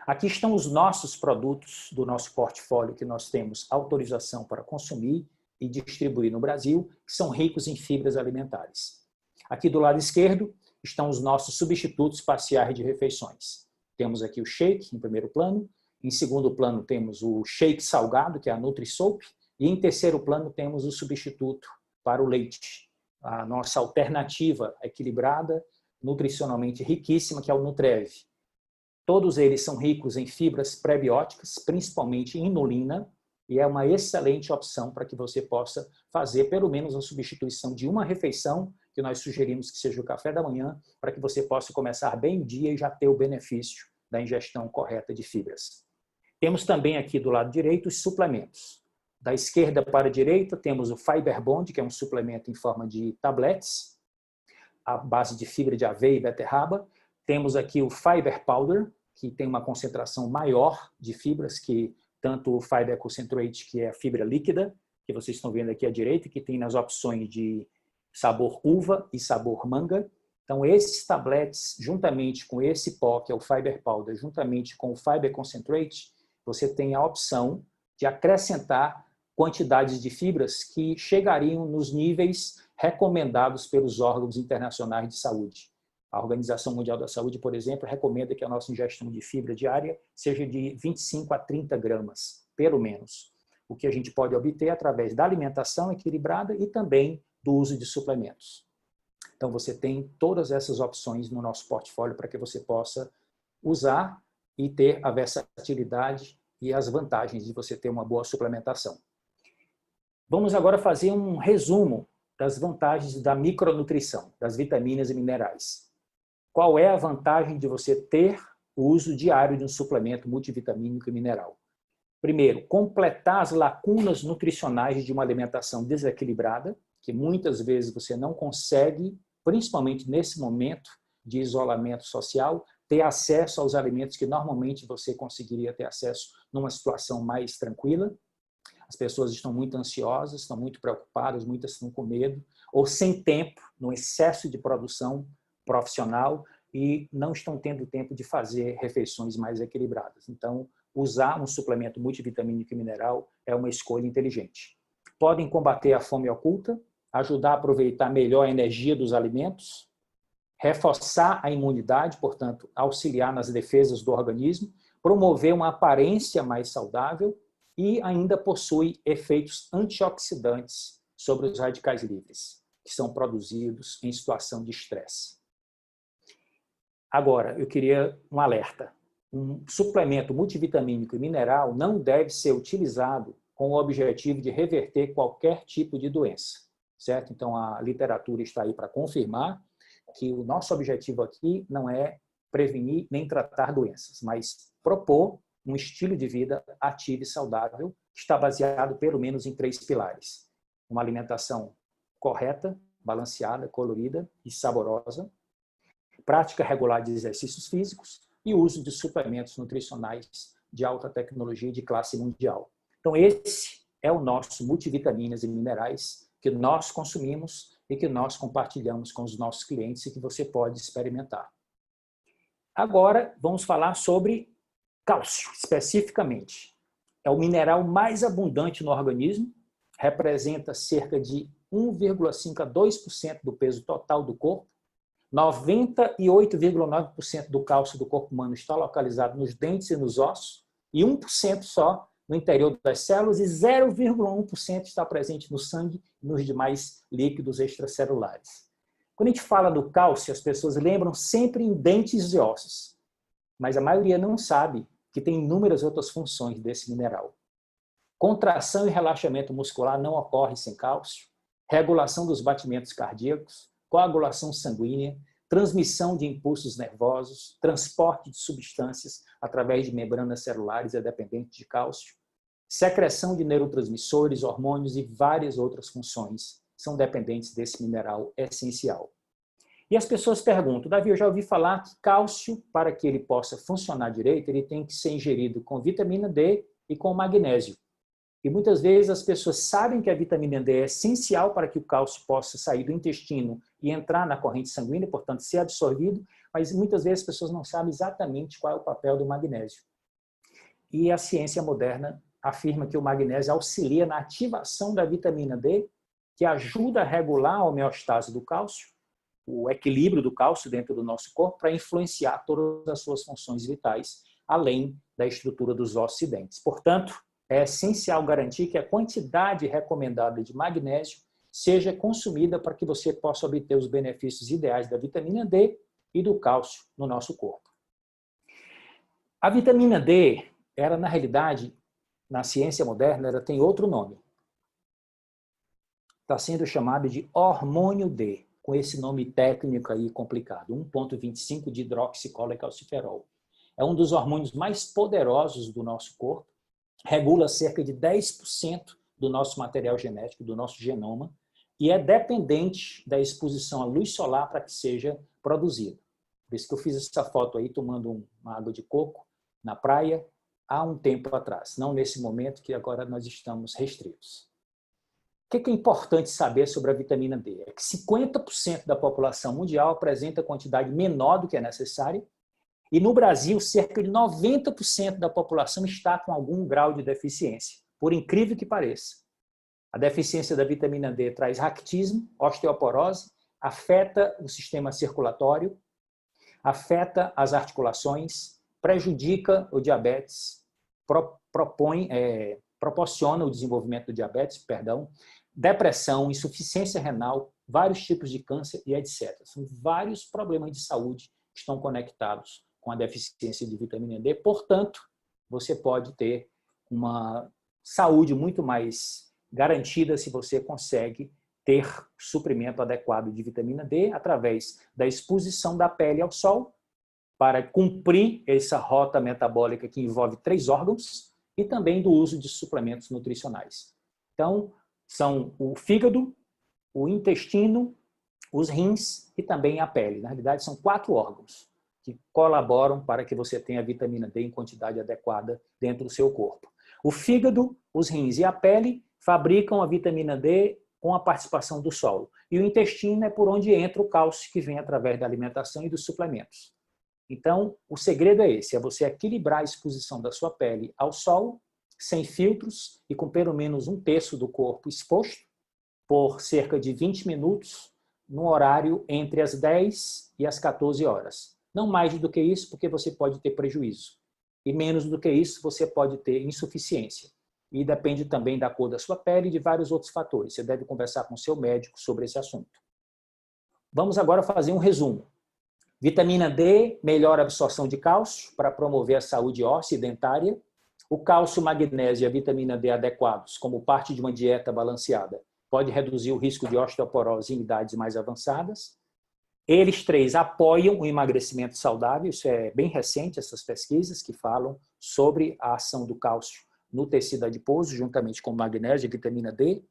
Aqui estão os nossos produtos do nosso portfólio que nós temos autorização para consumir e distribuir no Brasil, que são ricos em fibras alimentares. Aqui do lado esquerdo estão os nossos substitutos parciais de refeições. Temos aqui o shake em primeiro plano, em segundo plano temos o shake salgado, que é a Nutri-Soap, e em terceiro plano temos o substituto para o leite, a nossa alternativa equilibrada, nutricionalmente riquíssima, que é o Nutrev. Todos eles são ricos em fibras pré-bióticas, principalmente em inulina, e é uma excelente opção para que você possa fazer pelo menos a substituição de uma refeição, que nós sugerimos que seja o café da manhã, para que você possa começar bem o dia e já ter o benefício da ingestão correta de fibras. Temos também aqui do lado direito os suplementos. Da esquerda para a direita temos o Fiber Bond, que é um suplemento em forma de tabletes, à base de fibra de aveia e beterraba. Temos aqui o Fiber Powder, que tem uma concentração maior de fibras que tanto o Fiber Concentrate, que é a fibra líquida, que vocês estão vendo aqui à direita, que tem nas opções de sabor uva e sabor manga. Então, esses tabletes, juntamente com esse pó, que é o Fiber Powder, juntamente com o Fiber Concentrate, você tem a opção de acrescentar quantidades de fibras que chegariam nos níveis recomendados pelos órgãos internacionais de saúde. A Organização Mundial da Saúde, por exemplo, recomenda que a nossa ingestão de fibra diária seja de 25 a 30 gramas, pelo menos. O que a gente pode obter através da alimentação equilibrada e também do uso de suplementos. Então, você tem todas essas opções no nosso portfólio para que você possa usar e ter a versatilidade e as vantagens de você ter uma boa suplementação. Vamos agora fazer um resumo das vantagens da micronutrição, das vitaminas e minerais. Qual é a vantagem de você ter o uso diário de um suplemento multivitamínico e mineral? Primeiro, completar as lacunas nutricionais de uma alimentação desequilibrada, que muitas vezes você não consegue, principalmente nesse momento de isolamento social, ter acesso aos alimentos que normalmente você conseguiria ter acesso numa situação mais tranquila. As pessoas estão muito ansiosas, estão muito preocupadas, muitas estão com medo, ou sem tempo, no excesso de produção profissional, e não estão tendo tempo de fazer refeições mais equilibradas. Então, usar um suplemento multivitamínico e mineral é uma escolha inteligente. Podem combater a fome oculta, ajudar a aproveitar melhor a energia dos alimentos, reforçar a imunidade, portanto, auxiliar nas defesas do organismo, promover uma aparência mais saudável e ainda possui efeitos antioxidantes sobre os radicais livres, que são produzidos em situação de estresse. Agora, eu queria um alerta. Um suplemento multivitamínico e mineral não deve ser utilizado com o objetivo de reverter qualquer tipo de doença, certo? Então, a literatura está aí para confirmar que o nosso objetivo aqui não é prevenir nem tratar doenças, mas propor um estilo de vida ativo e saudável que está baseado pelo menos em 3 pilares. Uma alimentação correta, balanceada, colorida e saborosa, prática regular de exercícios físicos e uso de suplementos nutricionais de alta tecnologia de classe mundial. Então, esse é o nosso multivitaminas e minerais que nós consumimos e que nós compartilhamos com os nossos clientes e que você pode experimentar. Agora, vamos falar sobre cálcio, especificamente. É o mineral mais abundante no organismo, representa cerca de 1,5 a 2% do peso total do corpo. 98,9% do cálcio do corpo humano está localizado nos dentes e nos ossos, e 1% só no interior das células, e 0,1% está presente no sangue e nos demais líquidos extracelulares. Quando a gente fala do cálcio, as pessoas lembram sempre em dentes e ossos, mas a maioria não sabe que tem inúmeras outras funções desse mineral. Contração e relaxamento muscular não ocorre sem cálcio, regulação dos batimentos cardíacos, coagulação sanguínea, transmissão de impulsos nervosos, transporte de substâncias através de membranas celulares é dependente de cálcio, secreção de neurotransmissores, hormônios e várias outras funções são dependentes desse mineral essencial. E as pessoas perguntam, Davi, eu já ouvi falar que cálcio, para que ele possa funcionar direito, ele tem que ser ingerido com vitamina D e com magnésio. E muitas vezes as pessoas sabem que a vitamina D é essencial para que o cálcio possa sair do intestino e entrar na corrente sanguínea, portanto, ser absorvido, mas muitas vezes as pessoas não sabem exatamente qual é o papel do magnésio. E a ciência moderna afirma que o magnésio auxilia na ativação da vitamina D, que ajuda a regular a homeostase do cálcio, o equilíbrio do cálcio dentro do nosso corpo, para influenciar todas as suas funções vitais, além da estrutura dos ossos e dentes. Portanto, é essencial garantir que a quantidade recomendada de magnésio seja consumida para que você possa obter os benefícios ideais da vitamina D e do cálcio no nosso corpo. A vitamina D, ela na realidade, na ciência moderna, ela tem outro nome. Está sendo chamado de hormônio D, com esse nome técnico aí complicado, 1,25 de hidroxicolecalciferol. É um dos hormônios mais poderosos do nosso corpo, regula cerca de 10% do nosso material genético, do nosso genoma, e é dependente da exposição à luz solar para que seja produzido. Por isso que eu fiz essa foto aí tomando uma água de coco na praia há um tempo atrás, não nesse momento que agora nós estamos restritos. O que é importante saber sobre a vitamina D? É que 50% da população mundial apresenta quantidade menor do que é necessária, e no Brasil, cerca de 90% da população está com algum grau de deficiência, por incrível que pareça. A deficiência da vitamina D traz raquitismo, osteoporose, afeta o sistema circulatório, afeta as articulações, prejudica o diabetes, proporciona o desenvolvimento do diabetes, depressão, insuficiência renal, vários tipos de câncer e etc. São vários problemas de saúde que estão conectados com a deficiência de vitamina D. Portanto, você pode ter uma saúde muito mais garantida se você consegue ter suprimento adequado de vitamina D através da exposição da pele ao sol para cumprir essa rota metabólica que envolve 3 órgãos e também do uso de suplementos nutricionais. Então, são o fígado, o intestino, os rins e também a pele. Na realidade, são 4 órgãos que colaboram para que você tenha vitamina D em quantidade adequada dentro do seu corpo. O fígado, os rins e a pele fabricam a vitamina D com a participação do solo. E o intestino é por onde entra o cálcio que vem através da alimentação e dos suplementos. Então, o segredo é esse, é você equilibrar a exposição da sua pele ao sol, sem filtros e com pelo menos 1/3 do corpo exposto, por cerca de 20 minutos, no horário entre as 10 e as 14 horas. Não mais do que isso, porque você pode ter prejuízo. E menos do que isso, você pode ter insuficiência. E depende também da cor da sua pele e de vários outros fatores. Você deve conversar com o seu médico sobre esse assunto. Vamos agora fazer um resumo. Vitamina D melhora a absorção de cálcio para promover a saúde óssea e dentária. O cálcio, o magnésio e a vitamina D adequados, como parte de uma dieta balanceada, pode reduzir o risco de osteoporose em idades mais avançadas. Eles três apoiam o emagrecimento saudável, isso é bem recente, essas pesquisas que falam sobre a ação do cálcio no tecido adiposo, juntamente com magnésio e vitamina D.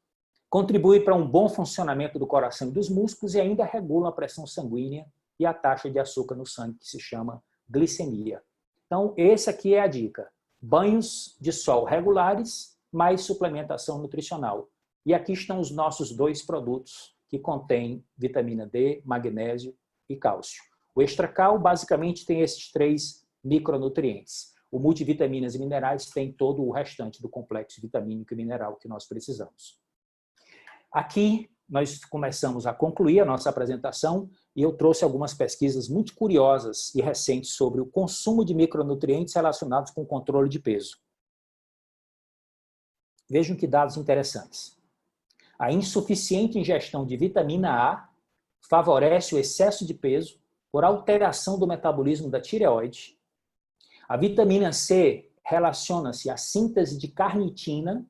Contribui para um bom funcionamento do coração e dos músculos e ainda regula a pressão sanguínea e a taxa de açúcar no sangue, que se chama glicemia. Então, essa aqui é a dica. Banhos de sol regulares, mais suplementação nutricional. E aqui estão os nossos 2 produtos que contêm vitamina D, magnésio e cálcio. O Extracal basicamente tem esses 3 micronutrientes. O multivitaminas e minerais tem todo o restante do complexo vitamínico e mineral que nós precisamos. Aqui nós começamos a concluir a nossa apresentação e eu trouxe algumas pesquisas muito curiosas e recentes sobre o consumo de micronutrientes relacionados com o controle de peso. Vejam que dados interessantes. A insuficiente ingestão de vitamina A favorece o excesso de peso por alteração do metabolismo da tireoide. A vitamina C relaciona-se à síntese de carnitina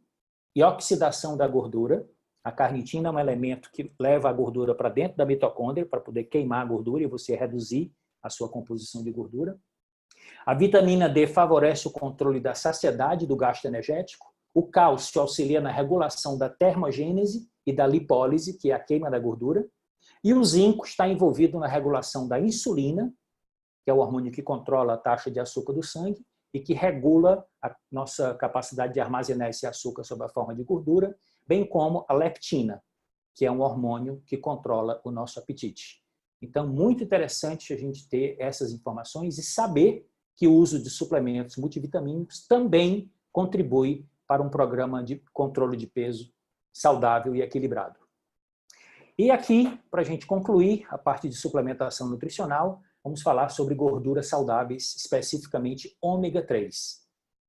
e oxidação da gordura. A carnitina é um elemento que leva a gordura para dentro da mitocôndria para poder queimar a gordura e você reduzir a sua composição de gordura. A vitamina D favorece o controle da saciedade do gasto energético. O cálcio auxilia na regulação da termogênese e da lipólise, que é a queima da gordura. E o zinco está envolvido na regulação da insulina, que é o hormônio que controla a taxa de açúcar do sangue e que regula a nossa capacidade de armazenar esse açúcar sob a forma de gordura, bem como a leptina, que é um hormônio que controla o nosso apetite. Então, muito interessante a gente ter essas informações e saber que o uso de suplementos multivitamínicos também contribui para um programa de controle de peso saudável e equilibrado. E aqui, para a gente concluir a parte de suplementação nutricional, vamos falar sobre gorduras saudáveis, especificamente ômega 3.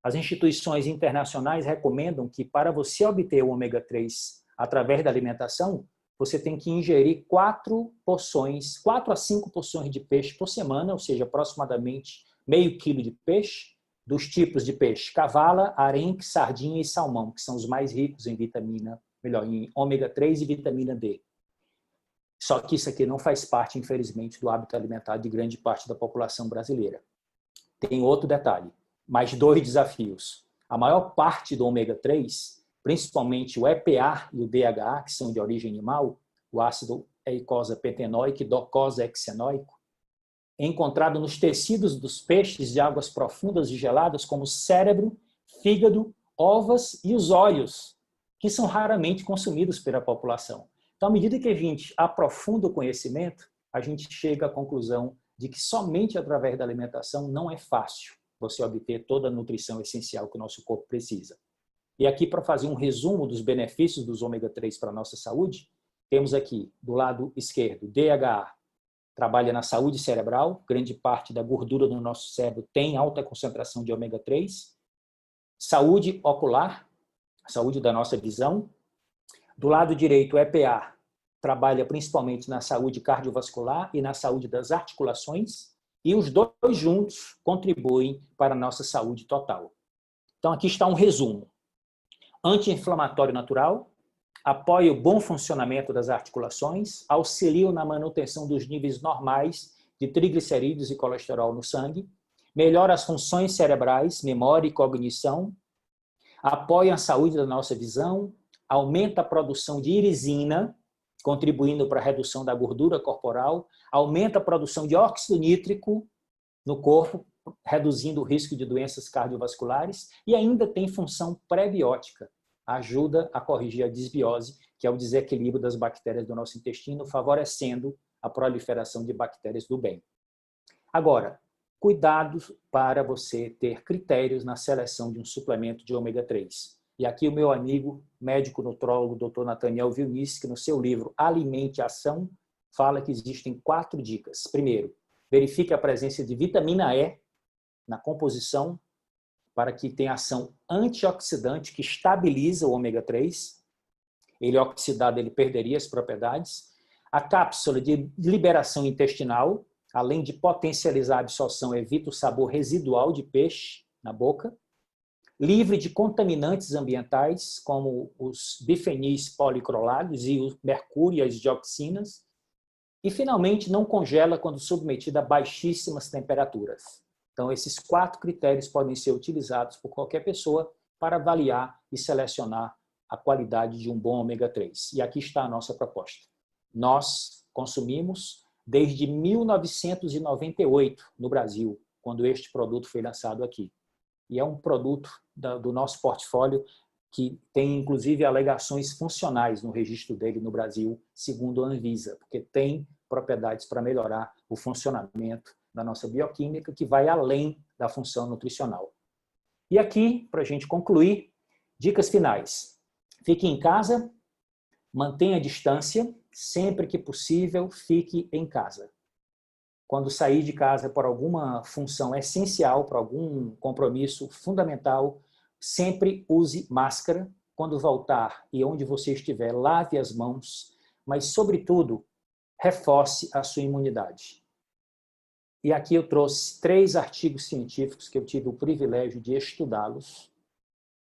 As instituições internacionais recomendam que para você obter o ômega 3 através da alimentação, você tem que ingerir 4 a 5 porções de peixe por semana, ou seja, aproximadamente meio quilo de peixe, dos tipos de peixe cavala, arenque, sardinha e salmão, que são os mais ricos em em ômega 3 e vitamina D. Só que isso aqui não faz parte, infelizmente, do hábito alimentar de grande parte da população brasileira. Tem outro detalhe, mais 2 desafios. A maior parte do ômega 3, principalmente o EPA e o DHA, que são de origem animal, o ácido eicosapentenoico e docosahexaenoico, é encontrado nos tecidos dos peixes de águas profundas e geladas, como cérebro, fígado, ovas e os olhos, que são raramente consumidos pela população. Então, à medida que a gente aprofunda o conhecimento, a gente chega à conclusão de que somente através da alimentação não é fácil você obter toda a nutrição essencial que o nosso corpo precisa. E aqui, para fazer um resumo dos benefícios dos ômega 3 para a nossa saúde, temos aqui, do lado esquerdo, DHA, trabalha na saúde cerebral, grande parte da gordura do nosso cérebro tem alta concentração de ômega 3. Saúde ocular, saúde da nossa visão. Do lado direito, o EPA, trabalha principalmente na saúde cardiovascular e na saúde das articulações, e os 2 juntos contribuem para a nossa saúde total. Então, aqui está um resumo. Anti-inflamatório natural, apoia o bom funcionamento das articulações, auxilia na manutenção dos níveis normais de triglicerídeos e colesterol no sangue, melhora as funções cerebrais, memória e cognição, apoia a saúde da nossa visão, aumenta a produção de irisina, contribuindo para a redução da gordura corporal, aumenta a produção de óxido nítrico no corpo, reduzindo o risco de doenças cardiovasculares, e ainda tem função pré-biótica, ajuda a corrigir a disbiose, que é o desequilíbrio das bactérias do nosso intestino, favorecendo a proliferação de bactérias do bem. Agora, cuidado para você ter critérios na seleção de um suplemento de ômega 3. E aqui o meu amigo, médico nutrólogo, Dr. Nathaniel Vilnice, que no seu livro Alimente a Ação, fala que existem 4 dicas. Primeiro, verifique a presença de vitamina E na composição, para que tenha ação antioxidante que estabiliza o ômega 3. Ele oxidado, ele perderia as propriedades. A cápsula de liberação intestinal, além de potencializar a absorção, evita o sabor residual de peixe na boca, livre de contaminantes ambientais, como os bifenis policrolados e o mercúrio e as dioxinas, e, finalmente, não congela quando submetida a baixíssimas temperaturas. Então, esses 4 critérios podem ser utilizados por qualquer pessoa para avaliar e selecionar a qualidade de um bom ômega 3. E aqui está a nossa proposta. Nós consumimos desde 1998 no Brasil, quando este produto foi lançado aqui. E é um produto do nosso portfólio que tem, inclusive, alegações funcionais no registro dele no Brasil, segundo a Anvisa, porque tem propriedades para melhorar o funcionamento da nossa bioquímica, que vai além da função nutricional. E aqui, para a gente concluir, dicas finais. Fique em casa, mantenha a distância, sempre que possível, fique em casa. Quando sair de casa por alguma função essencial, por algum compromisso fundamental, sempre use máscara. Quando voltar e onde você estiver, lave as mãos, mas, sobretudo, reforce a sua imunidade. E aqui eu trouxe 3 artigos científicos que eu tive o privilégio de estudá-los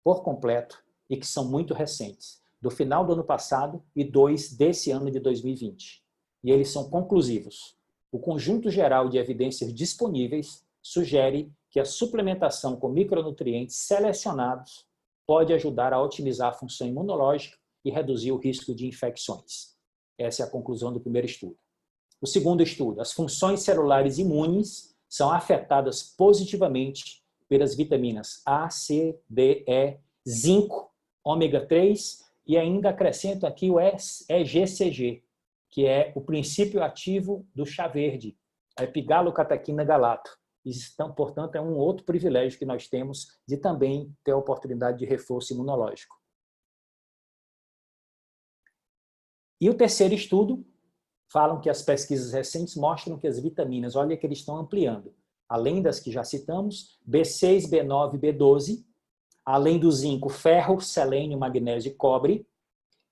por completo e que são muito recentes, do final do ano passado e 2 desse ano de 2020. E eles são conclusivos. O conjunto geral de evidências disponíveis sugere que a suplementação com micronutrientes selecionados pode ajudar a otimizar a função imunológica e reduzir o risco de infecções. Essa é a conclusão do primeiro estudo. O segundo estudo, as funções celulares imunes são afetadas positivamente pelas vitaminas A, C, D, E, zinco, ômega 3 e ainda acrescento aqui o EGCG, que é o princípio ativo do chá verde, a epigalocatequina galato. Então, portanto, é um outro privilégio que nós temos de também ter a oportunidade de reforço imunológico. E o terceiro estudo, falam que as pesquisas recentes mostram que as vitaminas, olha que eles estão ampliando, além das que já citamos, B6, B9, B12, além do zinco, ferro, selênio, magnésio e cobre,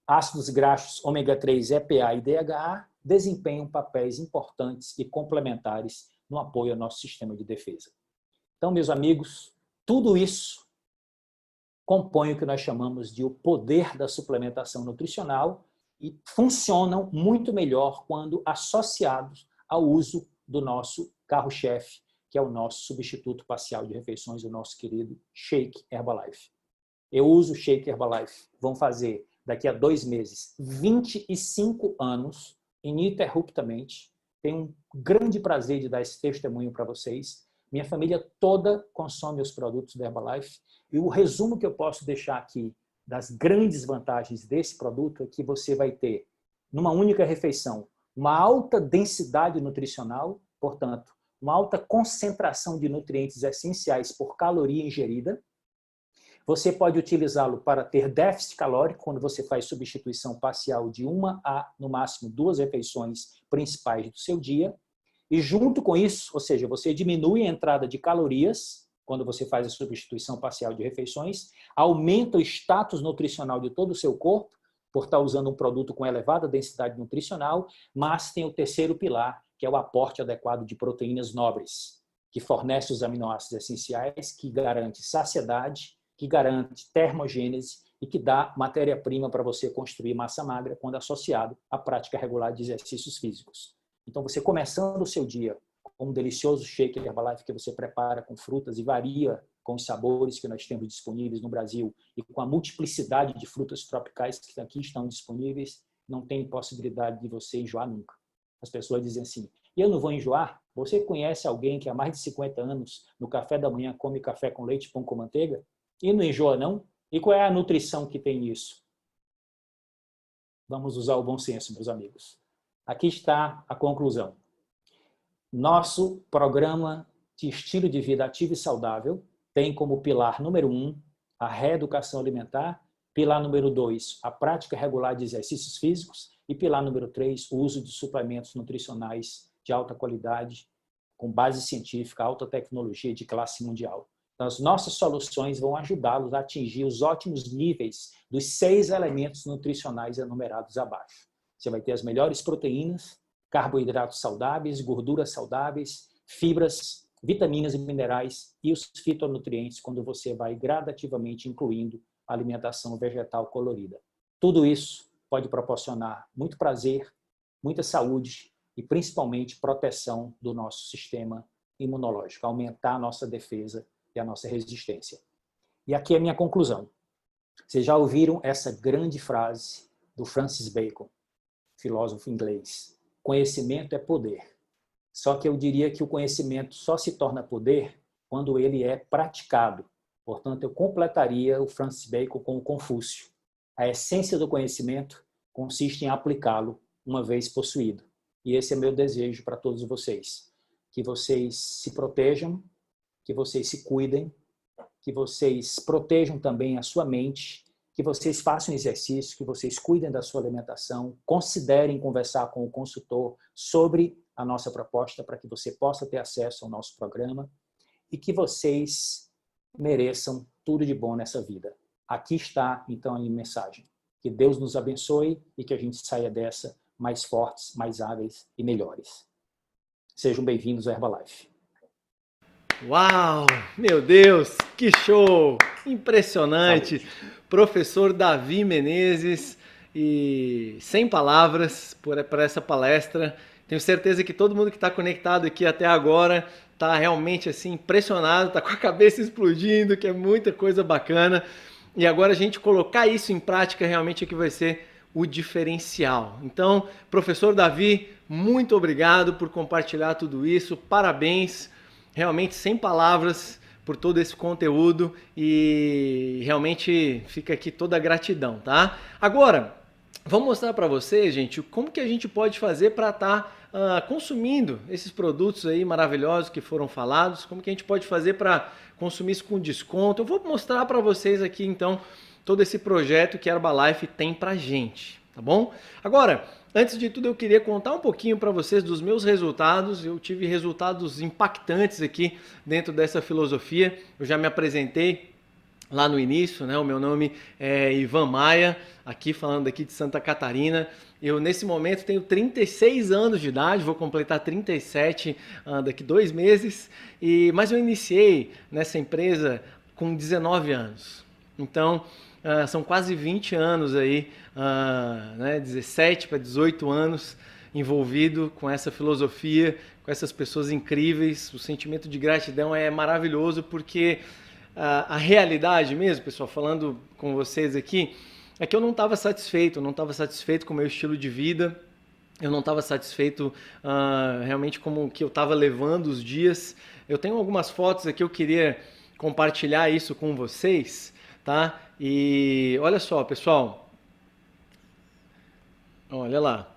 ácidos graxos ômega 3, EPA e DHA desempenham papéis importantes e complementares no apoio ao nosso sistema de defesa. Então, meus amigos, tudo isso compõe o que nós chamamos de o poder da suplementação nutricional e funcionam muito melhor quando associados ao uso do nosso carro-chefe, que é o nosso substituto parcial de refeições, o nosso querido Shake Herbalife. Eu uso o Shake Herbalife, vão fazer daqui a 2 meses 25 anos, ininterruptamente. Tenho um grande prazer de dar esse testemunho para vocês. Minha família toda consome os produtos da Herbalife e o resumo que eu posso deixar aqui das grandes vantagens desse produto é que você vai ter, numa única refeição, uma alta densidade nutricional, portanto, uma alta concentração de nutrientes essenciais por caloria ingerida. Você pode utilizá-lo para ter déficit calórico, quando você faz substituição parcial de 1 a, no máximo, 2 refeições principais do seu dia. E junto com isso, ou seja, você diminui a entrada de calorias, quando você faz a substituição parcial de refeições, aumenta o status nutricional de todo o seu corpo, por estar usando um produto com elevada densidade nutricional, mas tem o terceiro pilar, que é o aporte adequado de proteínas nobres, que fornece os aminoácidos essenciais, que garante saciedade, que garante termogênese e que dá matéria-prima para você construir massa magra quando associado à prática regular de exercícios físicos. Então, você começando o seu dia com um delicioso shake Herbalife que você prepara com frutas e varia com os sabores que nós temos disponíveis no Brasil e com a multiplicidade de frutas tropicais que aqui estão disponíveis, não tem possibilidade de você enjoar nunca. As pessoas dizem assim, eu não vou enjoar? Você conhece alguém que há mais de 50 anos, no café da manhã, come café com leite e pão com manteiga? E não enjoa, não? E qual é a nutrição que tem nisso? Vamos usar o bom senso, meus amigos. Aqui está a conclusão. Nosso programa de estilo de vida ativo e saudável tem como pilar número 1 a reeducação alimentar, pilar número 2 a prática regular de exercícios físicos e pilar número 3 o uso de suplementos nutricionais de alta qualidade, com base científica, alta tecnologia de classe mundial. Então, as nossas soluções vão ajudá-los a atingir os ótimos níveis dos 6 elementos nutricionais enumerados abaixo. Você vai ter as melhores proteínas, carboidratos saudáveis, gorduras saudáveis, fibras, vitaminas e minerais e os fitonutrientes quando você vai gradativamente incluindo a alimentação vegetal colorida. Tudo isso pode proporcionar muito prazer, muita saúde e principalmente proteção do nosso sistema imunológico, aumentar a nossa defesa e a nossa resistência. E aqui é a minha conclusão. Vocês já ouviram essa grande frase do Francis Bacon, filósofo inglês: conhecimento é poder. Só que eu diria que o conhecimento só se torna poder quando ele é praticado. Portanto, eu completaria o Francis Bacon com o Confúcio. A essência do conhecimento consiste em aplicá-lo uma vez possuído. E esse é meu desejo para todos vocês. Que vocês se protejam, que vocês se cuidem, que vocês protejam também a sua mente, que vocês façam exercício, que vocês cuidem da sua alimentação, considerem conversar com o consultor sobre a nossa proposta para que você possa ter acesso ao nosso programa e que vocês mereçam tudo de bom nessa vida. Aqui está, então, a minha mensagem. Que Deus nos abençoe e que a gente saia dessa mais fortes, mais hábeis e melhores. Sejam bem-vindos ao Herbalife. Uau! Meu Deus, que show! Impressionante! Saúde. Professor Davi Menezes, e sem palavras por essa palestra. Tenho certeza que todo mundo que está conectado aqui até agora está realmente assim impressionado, está com a cabeça explodindo, que é muita coisa bacana. E agora a gente colocar isso em prática realmente é que vai ser o diferencial. Então, professor Davi, muito obrigado por compartilhar tudo isso. Parabéns, realmente sem palavras por todo esse conteúdo e realmente fica aqui toda a gratidão, tá? Agora, vamos mostrar para vocês, gente, como que a gente pode fazer para estar consumindo esses produtos aí maravilhosos que foram falados, como que a gente pode fazer para consumir isso com desconto. Eu vou mostrar para vocês aqui, então, todo esse projeto que a Herbalife tem pra gente, tá bom? Agora, antes de tudo, eu queria contar um pouquinho para vocês dos meus resultados. Eu tive resultados impactantes aqui dentro dessa filosofia. Eu já me apresentei lá no início, né? O meu nome é Ivan Maia, aqui falando aqui de Santa Catarina. Eu, nesse momento, tenho 36 anos de idade, vou completar 37 daqui 2 meses, mas eu iniciei nessa empresa com 19 anos. Então, são quase 20 anos aí, né, 17 para 18 anos envolvido com essa filosofia, com essas pessoas incríveis. O sentimento de gratidão é maravilhoso porque a realidade mesmo, pessoal, falando com vocês aqui, é que eu não estava satisfeito, com o meu estilo de vida, eu não estava satisfeito realmente como que eu estava levando os dias. Eu tenho algumas fotos aqui, eu queria compartilhar isso com vocês, tá? E olha só, pessoal, olha lá,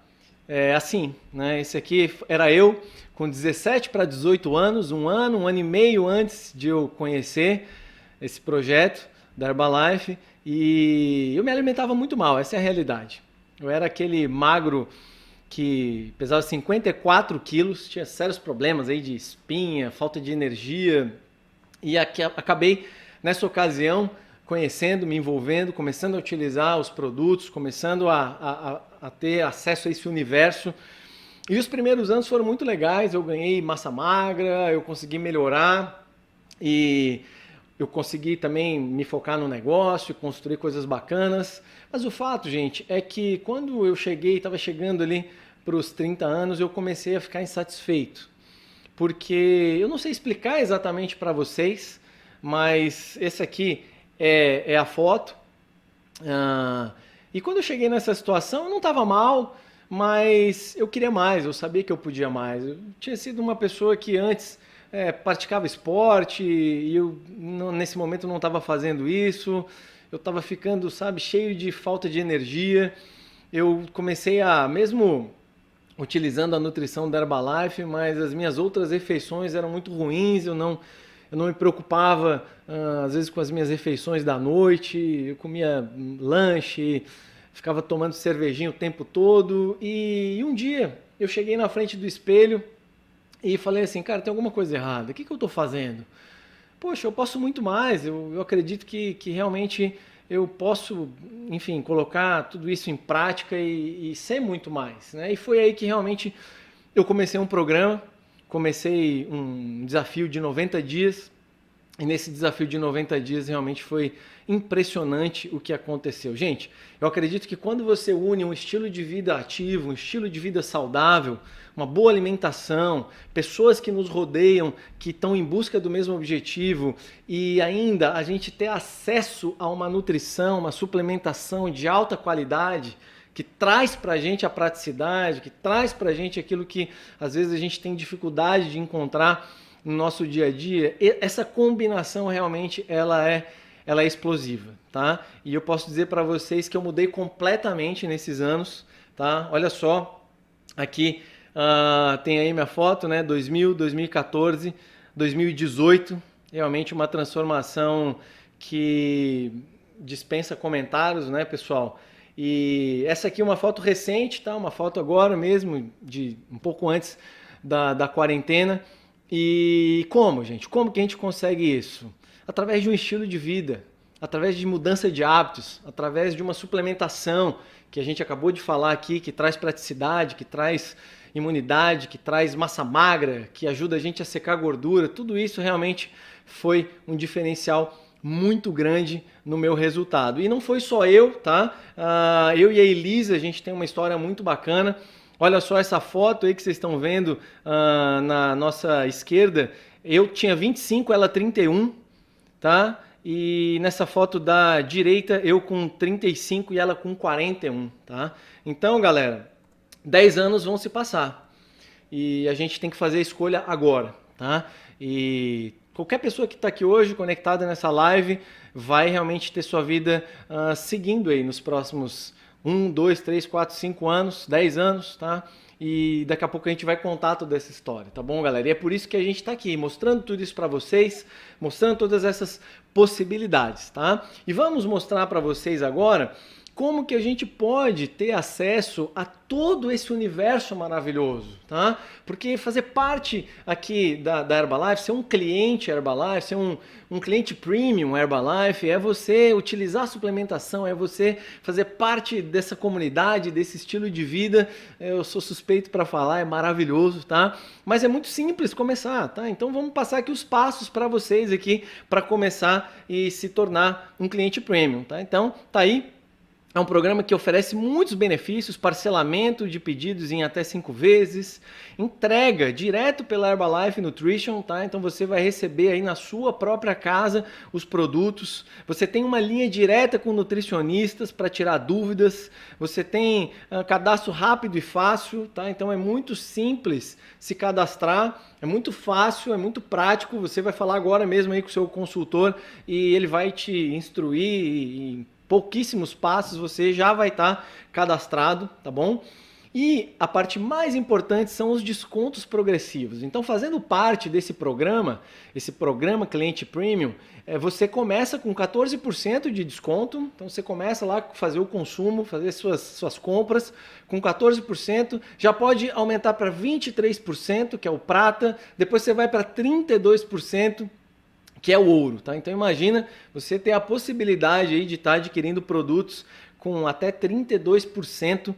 é assim, né? Esse aqui era eu com 17 para 18 anos, um ano e meio antes de eu conhecer esse projeto da Herbalife, e eu me alimentava muito mal, essa é a realidade. Eu era aquele magro que pesava 54 quilos, tinha sérios problemas aí de espinha, falta de energia, e acabei nessa ocasião conhecendo, me envolvendo, começando a utilizar os produtos, começando a ter acesso a esse universo. E os primeiros anos foram muito legais, eu ganhei massa magra, eu consegui melhorar e eu consegui também me focar no negócio, construir coisas bacanas. Mas o fato, gente, é que quando eu estava chegando ali para os 30 anos, eu comecei a ficar insatisfeito. Porque eu não sei explicar exatamente para vocês, mas esse aqui é a foto. E quando eu cheguei nessa situação, eu não estava mal, mas eu queria mais, eu sabia que eu podia mais. Eu tinha sido uma pessoa que antes praticava esporte e eu nesse momento não estava fazendo isso. Eu estava ficando, sabe, cheio de falta de energia. Eu comecei mesmo utilizando a nutrição da Herbalife, mas as minhas outras refeições eram muito ruins, eu não me preocupava, às vezes, com as minhas refeições da noite, eu comia lanche, ficava tomando cervejinha o tempo todo, e um dia eu cheguei na frente do espelho e falei assim, cara, tem alguma coisa errada, o que eu estou fazendo? Poxa, eu posso muito mais, eu acredito que realmente eu posso, enfim, colocar tudo isso em prática e ser muito mais, né? E foi aí que realmente eu comecei um programa, comecei um desafio de 90 dias, e nesse desafio de 90 dias realmente foi impressionante o que aconteceu. Gente, eu acredito que quando você une um estilo de vida ativo, um estilo de vida saudável, uma boa alimentação, pessoas que nos rodeiam, que estão em busca do mesmo objetivo e ainda a gente ter acesso a uma nutrição, uma suplementação de alta qualidade, que traz pra gente a praticidade, que traz pra gente aquilo que às vezes a gente tem dificuldade de encontrar no nosso dia a dia, essa combinação realmente ela é explosiva, tá? E eu posso dizer para vocês que eu mudei completamente nesses anos, tá? Olha só, aqui tem aí minha foto, né? 2000, 2014, 2018, realmente uma transformação que dispensa comentários, né, pessoal? E essa aqui é uma foto recente, tá? Uma foto agora mesmo, de um pouco antes da quarentena. E como, gente? Como que a gente consegue isso? Através de um estilo de vida, através de mudança de hábitos, através de uma suplementação que a gente acabou de falar aqui, que traz praticidade, que traz imunidade, que traz massa magra, que ajuda a gente a secar gordura. Tudo isso realmente foi um diferencial muito grande no meu resultado. E não foi só eu, tá? Eu e a Elisa, a gente tem uma história muito bacana. Olha só essa foto aí que vocês estão vendo na nossa esquerda. Eu tinha 25, ela 31, tá? E nessa foto da direita, eu com 35 e ela com 41, tá? Então, galera, 10 anos vão se passar. E a gente tem que fazer a escolha agora, tá? E qualquer pessoa que está aqui hoje, conectada nessa live, vai realmente ter sua vida seguindo aí nos próximos 1, 2, 3, 4, 5 anos, 10 anos, tá? E daqui a pouco a gente vai contar toda essa história, tá bom, galera? E é por isso que a gente está aqui, mostrando tudo isso para vocês, mostrando todas essas possibilidades, tá? E vamos mostrar para vocês agora como que a gente pode ter acesso a todo esse universo maravilhoso, tá? Porque fazer parte aqui da Herbalife, ser um cliente Herbalife, ser um cliente premium Herbalife, é você utilizar a suplementação, é você fazer parte dessa comunidade, desse estilo de vida. Eu sou suspeito para falar, é maravilhoso, tá? Mas é muito simples começar, tá? Então vamos passar aqui os passos para vocês aqui para começar e se tornar um cliente premium, tá? Então tá aí. É um programa que oferece muitos benefícios, parcelamento de pedidos em até 5 vezes, entrega direto pela Herbalife Nutrition, tá? Então você vai receber aí na sua própria casa os produtos. Você tem uma linha direta com nutricionistas para tirar dúvidas. Você tem cadastro rápido e fácil, tá? Então é muito simples se cadastrar, é muito fácil, é muito prático. Você vai falar agora mesmo aí com o seu consultor e ele vai te instruir e pouquíssimos passos você já vai estar cadastrado, tá bom? E a parte mais importante são os descontos progressivos. Então, fazendo parte desse programa, esse programa Cliente Premium, você começa com 14% de desconto. Então, você começa lá a fazer o consumo, fazer suas compras com 14%. Já pode aumentar para 23%, que é o prata. Depois você vai para 32%. Que é o ouro, tá? Então imagina você ter a possibilidade aí de estar adquirindo produtos com até 32%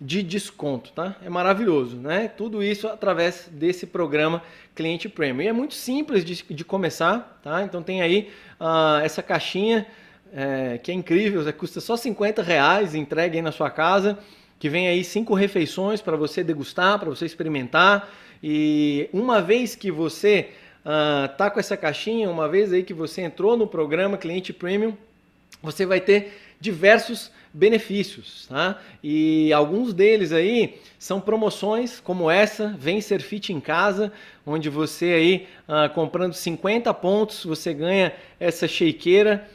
de desconto, tá? É maravilhoso, né? Tudo isso através desse programa Cliente Premium. E é muito simples de começar, tá? Então tem aí essa caixinha que é incrível, custa só R$50, entregue aí na sua casa, que vem aí 5 refeições para você degustar, para você experimentar. E uma vez que você tá com essa caixinha, uma vez aí que você entrou no programa Cliente Premium, você vai ter diversos benefícios, tá? E alguns deles aí são promoções como essa, Vem Ser Fit em Casa, onde você aí comprando 50 pontos, você ganha essa shakeira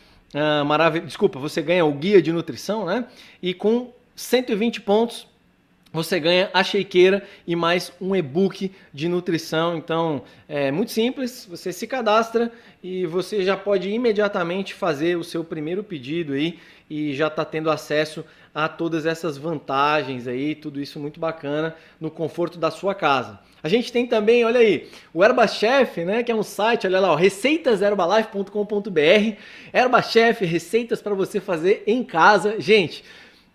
desculpa, você ganha o guia de nutrição, né? E com 120 pontos você ganha a shakeira e mais um e-book de nutrição. Então é muito simples, você se cadastra e você já pode imediatamente fazer o seu primeiro pedido aí e já está tendo acesso a todas essas vantagens aí, tudo isso muito bacana no conforto da sua casa. A gente tem também, olha aí, o Herbachef, né, que é um site, olha lá, receitaserbalife.com.br, Herbachef, receitas para você fazer em casa. Gente,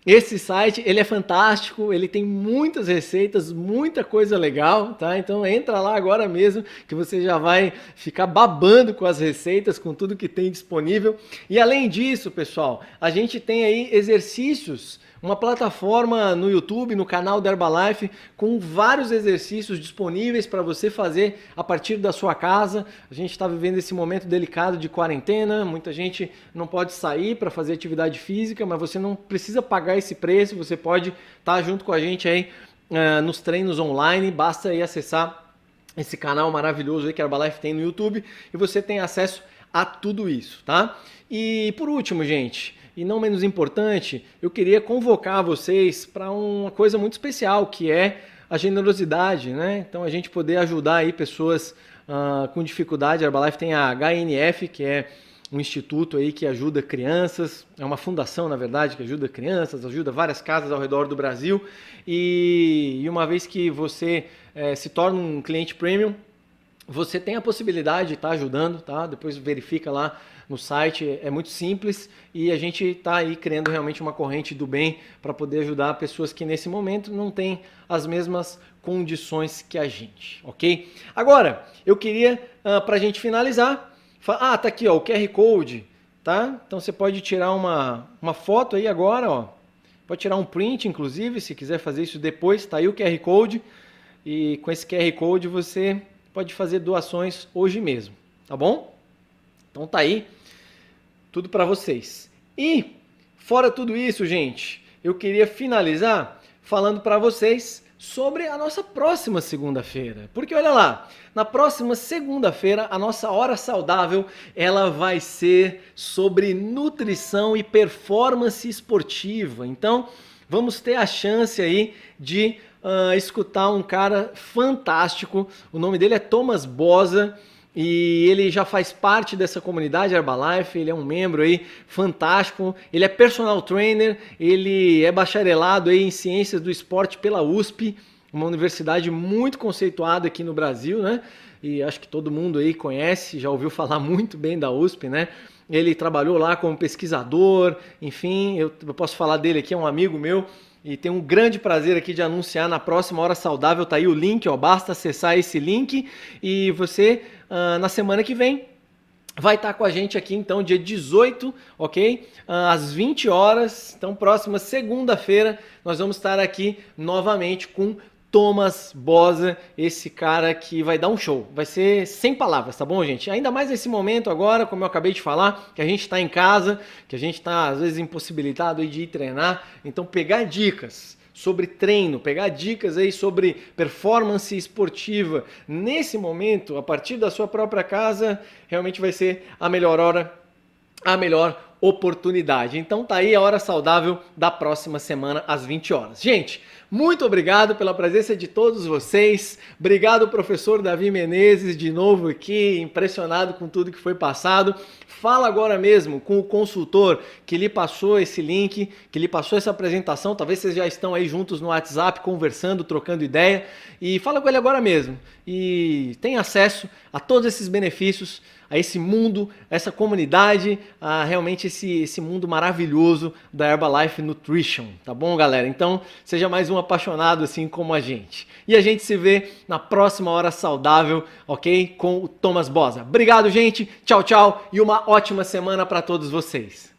Esse site, ele é fantástico, ele tem muitas receitas, muita coisa legal, tá? Então entra lá agora mesmo que você já vai ficar babando com as receitas, com tudo que tem disponível. E além disso, pessoal, a gente tem aí exercícios, uma plataforma no YouTube, no canal da Herbalife, com vários exercícios disponíveis para você fazer a partir da sua casa. A gente está vivendo esse momento delicado de quarentena, muita gente não pode sair para fazer atividade física, mas você não precisa pagar esse preço, você pode estar junto com a gente aí nos treinos online, basta aí acessar esse canal maravilhoso aí que a Herbalife tem no YouTube e você tem acesso a tudo isso, tá? E por último, gente, e não menos importante, eu queria convocar vocês para uma coisa muito especial, que é a generosidade, né? Então a gente poder ajudar aí pessoas com dificuldade. A Herbalife tem a HNF, que é um instituto aí que ajuda crianças, é uma fundação, na verdade, que ajuda crianças, ajuda várias casas ao redor do Brasil. E uma vez que você se torna um cliente premium, você tem a possibilidade de estar ajudando, tá? Depois verifica lá no site, é muito simples e a gente está aí criando realmente uma corrente do bem para poder ajudar pessoas que nesse momento não têm as mesmas condições que a gente, ok? Agora, eu queria, para a gente finalizar, tá aqui ó, o QR Code, tá? Então você pode tirar uma foto aí agora, ó. Pode tirar um print, inclusive, se quiser fazer isso depois, tá aí o QR Code e com esse QR Code você pode fazer doações hoje mesmo, tá bom? Então tá aí, tudo para vocês. E, fora tudo isso, gente, eu queria finalizar falando para vocês sobre a nossa próxima segunda-feira. Porque olha lá, na próxima segunda-feira, a nossa Hora Saudável, ela vai ser sobre nutrição e performance esportiva. Então, vamos ter a chance aí de escutar um cara fantástico. O nome dele é Thomas Boza. E ele já faz parte dessa comunidade Herbalife, ele é um membro aí fantástico, ele é personal trainer, ele é bacharelado aí em ciências do esporte pela USP, uma universidade muito conceituada aqui no Brasil, né? E acho que todo mundo aí conhece, já ouviu falar muito bem da USP, né? Ele trabalhou lá como pesquisador, enfim, eu posso falar dele aqui, é um amigo meu. E tenho um grande prazer aqui de anunciar na próxima Hora Saudável, tá aí o link, ó, basta acessar esse link e você, na semana que vem, vai estar com a gente aqui, então, dia 18, ok? Às 20 horas, então, próxima segunda-feira, nós vamos estar aqui novamente com Thomas Boza, esse cara que vai dar um show. Vai ser sem palavras, tá bom, gente? Ainda mais nesse momento agora, como eu acabei de falar, que a gente está em casa, que a gente está, às vezes, impossibilitado de ir treinar. Então, pegar dicas sobre treino, pegar dicas aí sobre performance esportiva nesse momento, a partir da sua própria casa, realmente vai ser a melhor hora, a melhor oportunidade. Então tá aí a Hora Saudável da próxima semana às 20 horas. Gente, muito obrigado pela presença de todos vocês. Obrigado, professor Davi Menezes, de novo aqui, impressionado com tudo que foi passado. Fala agora mesmo com o consultor que lhe passou esse link, que lhe passou essa apresentação. Talvez vocês já estão aí juntos no WhatsApp, conversando, trocando ideia. E fala com ele agora mesmo. E tem acesso a todos esses benefícios, a esse mundo, essa comunidade, a realmente esse mundo maravilhoso da Herbalife Nutrition, tá bom, galera? Então, seja mais um apaixonado assim como a gente. E a gente se vê na próxima Hora Saudável, ok? Com o Thomas Boza. Obrigado, gente. Tchau, tchau. E uma ótima semana para todos vocês.